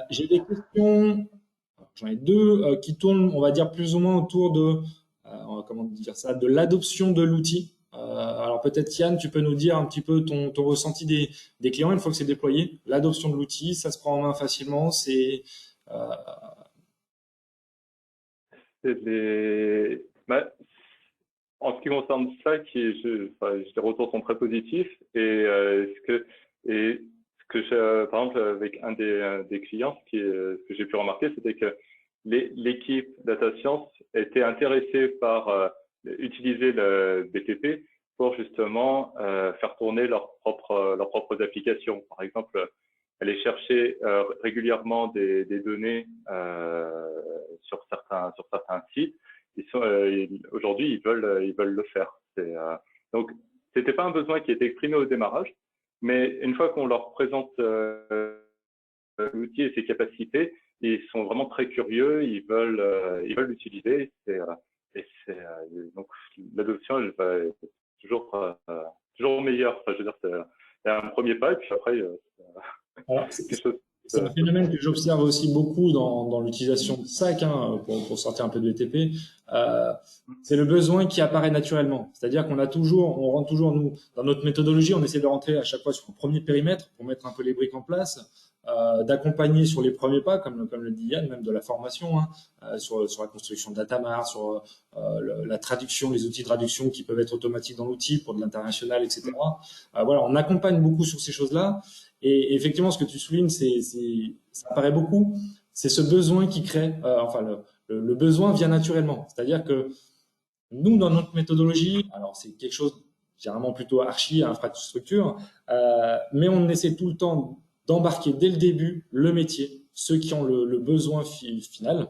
J'ai des questions, j'en ai deux qui tournent, on va dire plus ou moins autour de comment dire ça, de l'adoption de l'outil. Alors peut-être Yann, tu peux nous dire un petit peu ton ressenti des clients une fois que c'est déployé. L'adoption de l'outil, ça se prend en main facilement, euh, Bah, en ce qui concerne ça, les retours sont très positifs par exemple, avec un des clients, ce que j'ai pu remarquer, c'était que l'équipe data science était intéressée par utiliser le BTP pour justement faire tourner leurs propres applications. Par exemple, aller chercher régulièrement des données sur certains sites. Aujourd'hui, ils veulent le faire. Donc, c'était pas un besoin qui était exprimé au démarrage, mais une fois qu'on leur présente l'outil et ses capacités, ils sont vraiment très curieux, ils veulent l'utiliser. Donc l'adoption, elle va être toujours meilleure. Enfin, je veux dire, c'est un premier pas, et puis après, alors, quelque chose. c'est un phénomène que j'observe aussi beaucoup dans l'utilisation de SAC, hein, pour sortir un peu de BTP. C'est le besoin qui apparaît naturellement. C'est-à-dire on rentre toujours, nous, dans notre méthodologie, on essaie de rentrer à chaque fois sur le premier périmètre pour mettre un peu les briques en place, d'accompagner sur les premiers pas, comme le dit Yann, même de la formation, hein, sur la construction de datamart, sur la traduction, les outils de traduction qui peuvent être automatiques dans l'outil pour de l'international, etc. Voilà, on accompagne beaucoup sur ces choses-là. Et effectivement, ce que tu soulignes, ça apparaît beaucoup. C'est ce besoin qui crée, enfin, le besoin vient naturellement. C'est-à-dire que nous, dans notre méthodologie, alors c'est quelque chose généralement plutôt archi, infrastructure, mais on essaie tout le temps d'embarquer dès le début le métier, ceux qui ont le besoin final,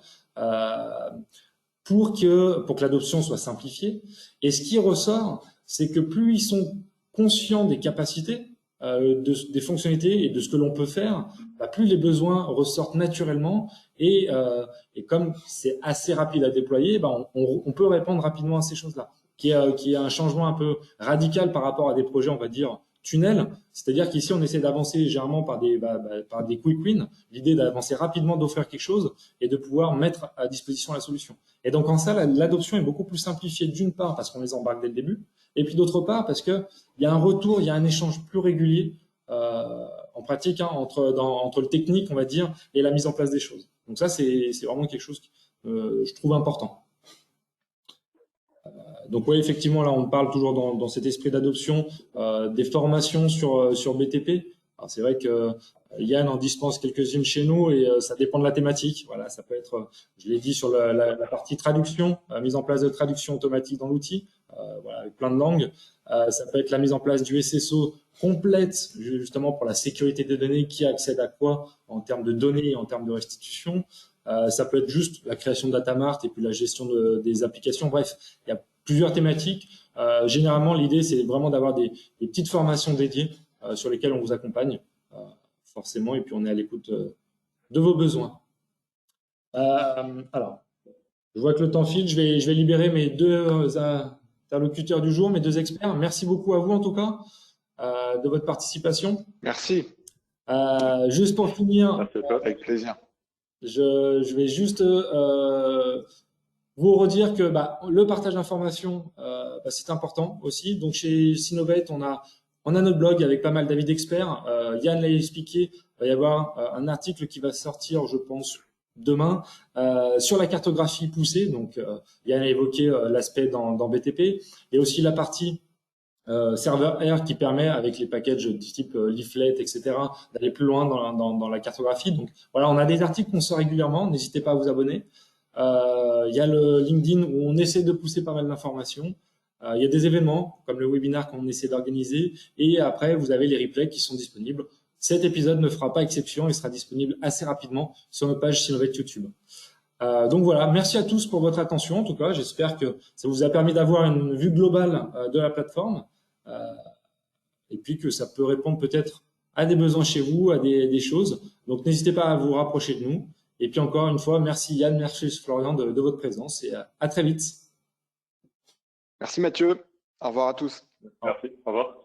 pour que l'adoption soit simplifiée. Et ce qui ressort, c'est que plus ils sont conscients des capacités, des fonctionnalités et de ce que l'on peut faire, bah, plus les besoins ressortent naturellement et comme c'est assez rapide à déployer, bah, on peut répondre rapidement à ces choses-là, qui est un changement un peu radical par rapport à des projets, on va dire, tunnel. C'est-à-dire qu'ici, on essaie d'avancer généralement par des quick wins, l'idée d'avancer rapidement, d'offrir quelque chose et de pouvoir mettre à disposition la solution. Et donc en ça, l'adoption est beaucoup plus simplifiée d'une part parce qu'on les embarque dès le début, et puis d'autre part parce que il y a un retour, il y a un échange plus régulier en pratique, hein, entre le technique, on va dire, et la mise en place des choses. Donc ça, c'est vraiment quelque chose que je trouve important. Donc oui, effectivement, là, on parle toujours dans cet esprit d'adoption des formations sur BTP. Alors c'est vrai que Yann en dispense quelques-unes chez nous et ça dépend de la thématique. Voilà, ça peut être, je l'ai dit, sur la partie traduction, mise en place de traduction automatique dans l'outil, voilà, avec plein de langues. Ça peut être la mise en place du SSO complète, justement pour la sécurité des données, qui accède à quoi en termes de données et en termes de restitution. Ça peut être juste la création de datamart et puis la gestion des applications. Bref, il y a plusieurs thématiques. Généralement, l'idée, c'est vraiment d'avoir des petites formations dédiées sur lesquelles on vous accompagne, forcément, et puis on est à l'écoute de vos besoins. Alors, je vois que le temps file. Je vais libérer mes deux interlocuteurs du jour, mes deux experts. Merci beaucoup à vous, en tout cas, de votre participation. Merci. Juste pour finir, Merci à toi. Avec plaisir. je vais juste vous redire que le partage d'informations, c'est important aussi. Donc chez Sinovate, on a notre blog avec pas mal d'avis d'experts. Yann l'a expliqué, il va y avoir un article qui va sortir, je pense, demain, sur la cartographie poussée. Donc Yann a évoqué l'aspect dans BTP, et aussi la partie serveur R qui permet, avec les packages du type leaflet, etc., d'aller plus loin dans la cartographie. Donc voilà, on a des articles qu'on sort régulièrement. N'hésitez pas à vous abonner. Il y a le LinkedIn où on essaie de pousser pas mal d'informations. Il y a des événements comme le webinaire qu'on essaie d'organiser, et après vous avez les replays qui sont disponibles. Cet épisode ne fera pas exception, il sera disponible assez rapidement sur nos pages Sinovate YouTube. Donc voilà, merci à tous pour votre attention. En tout cas, j'espère que ça vous a permis d'avoir une vue globale de la plateforme, et puis que ça peut répondre peut-être à des besoins chez vous, à des choses. Donc n'hésitez pas à vous rapprocher de nous. Et puis encore une fois, merci Yann, merci Florian de votre présence, et à très vite. Merci Mathieu. Au revoir à tous. Merci. Au revoir.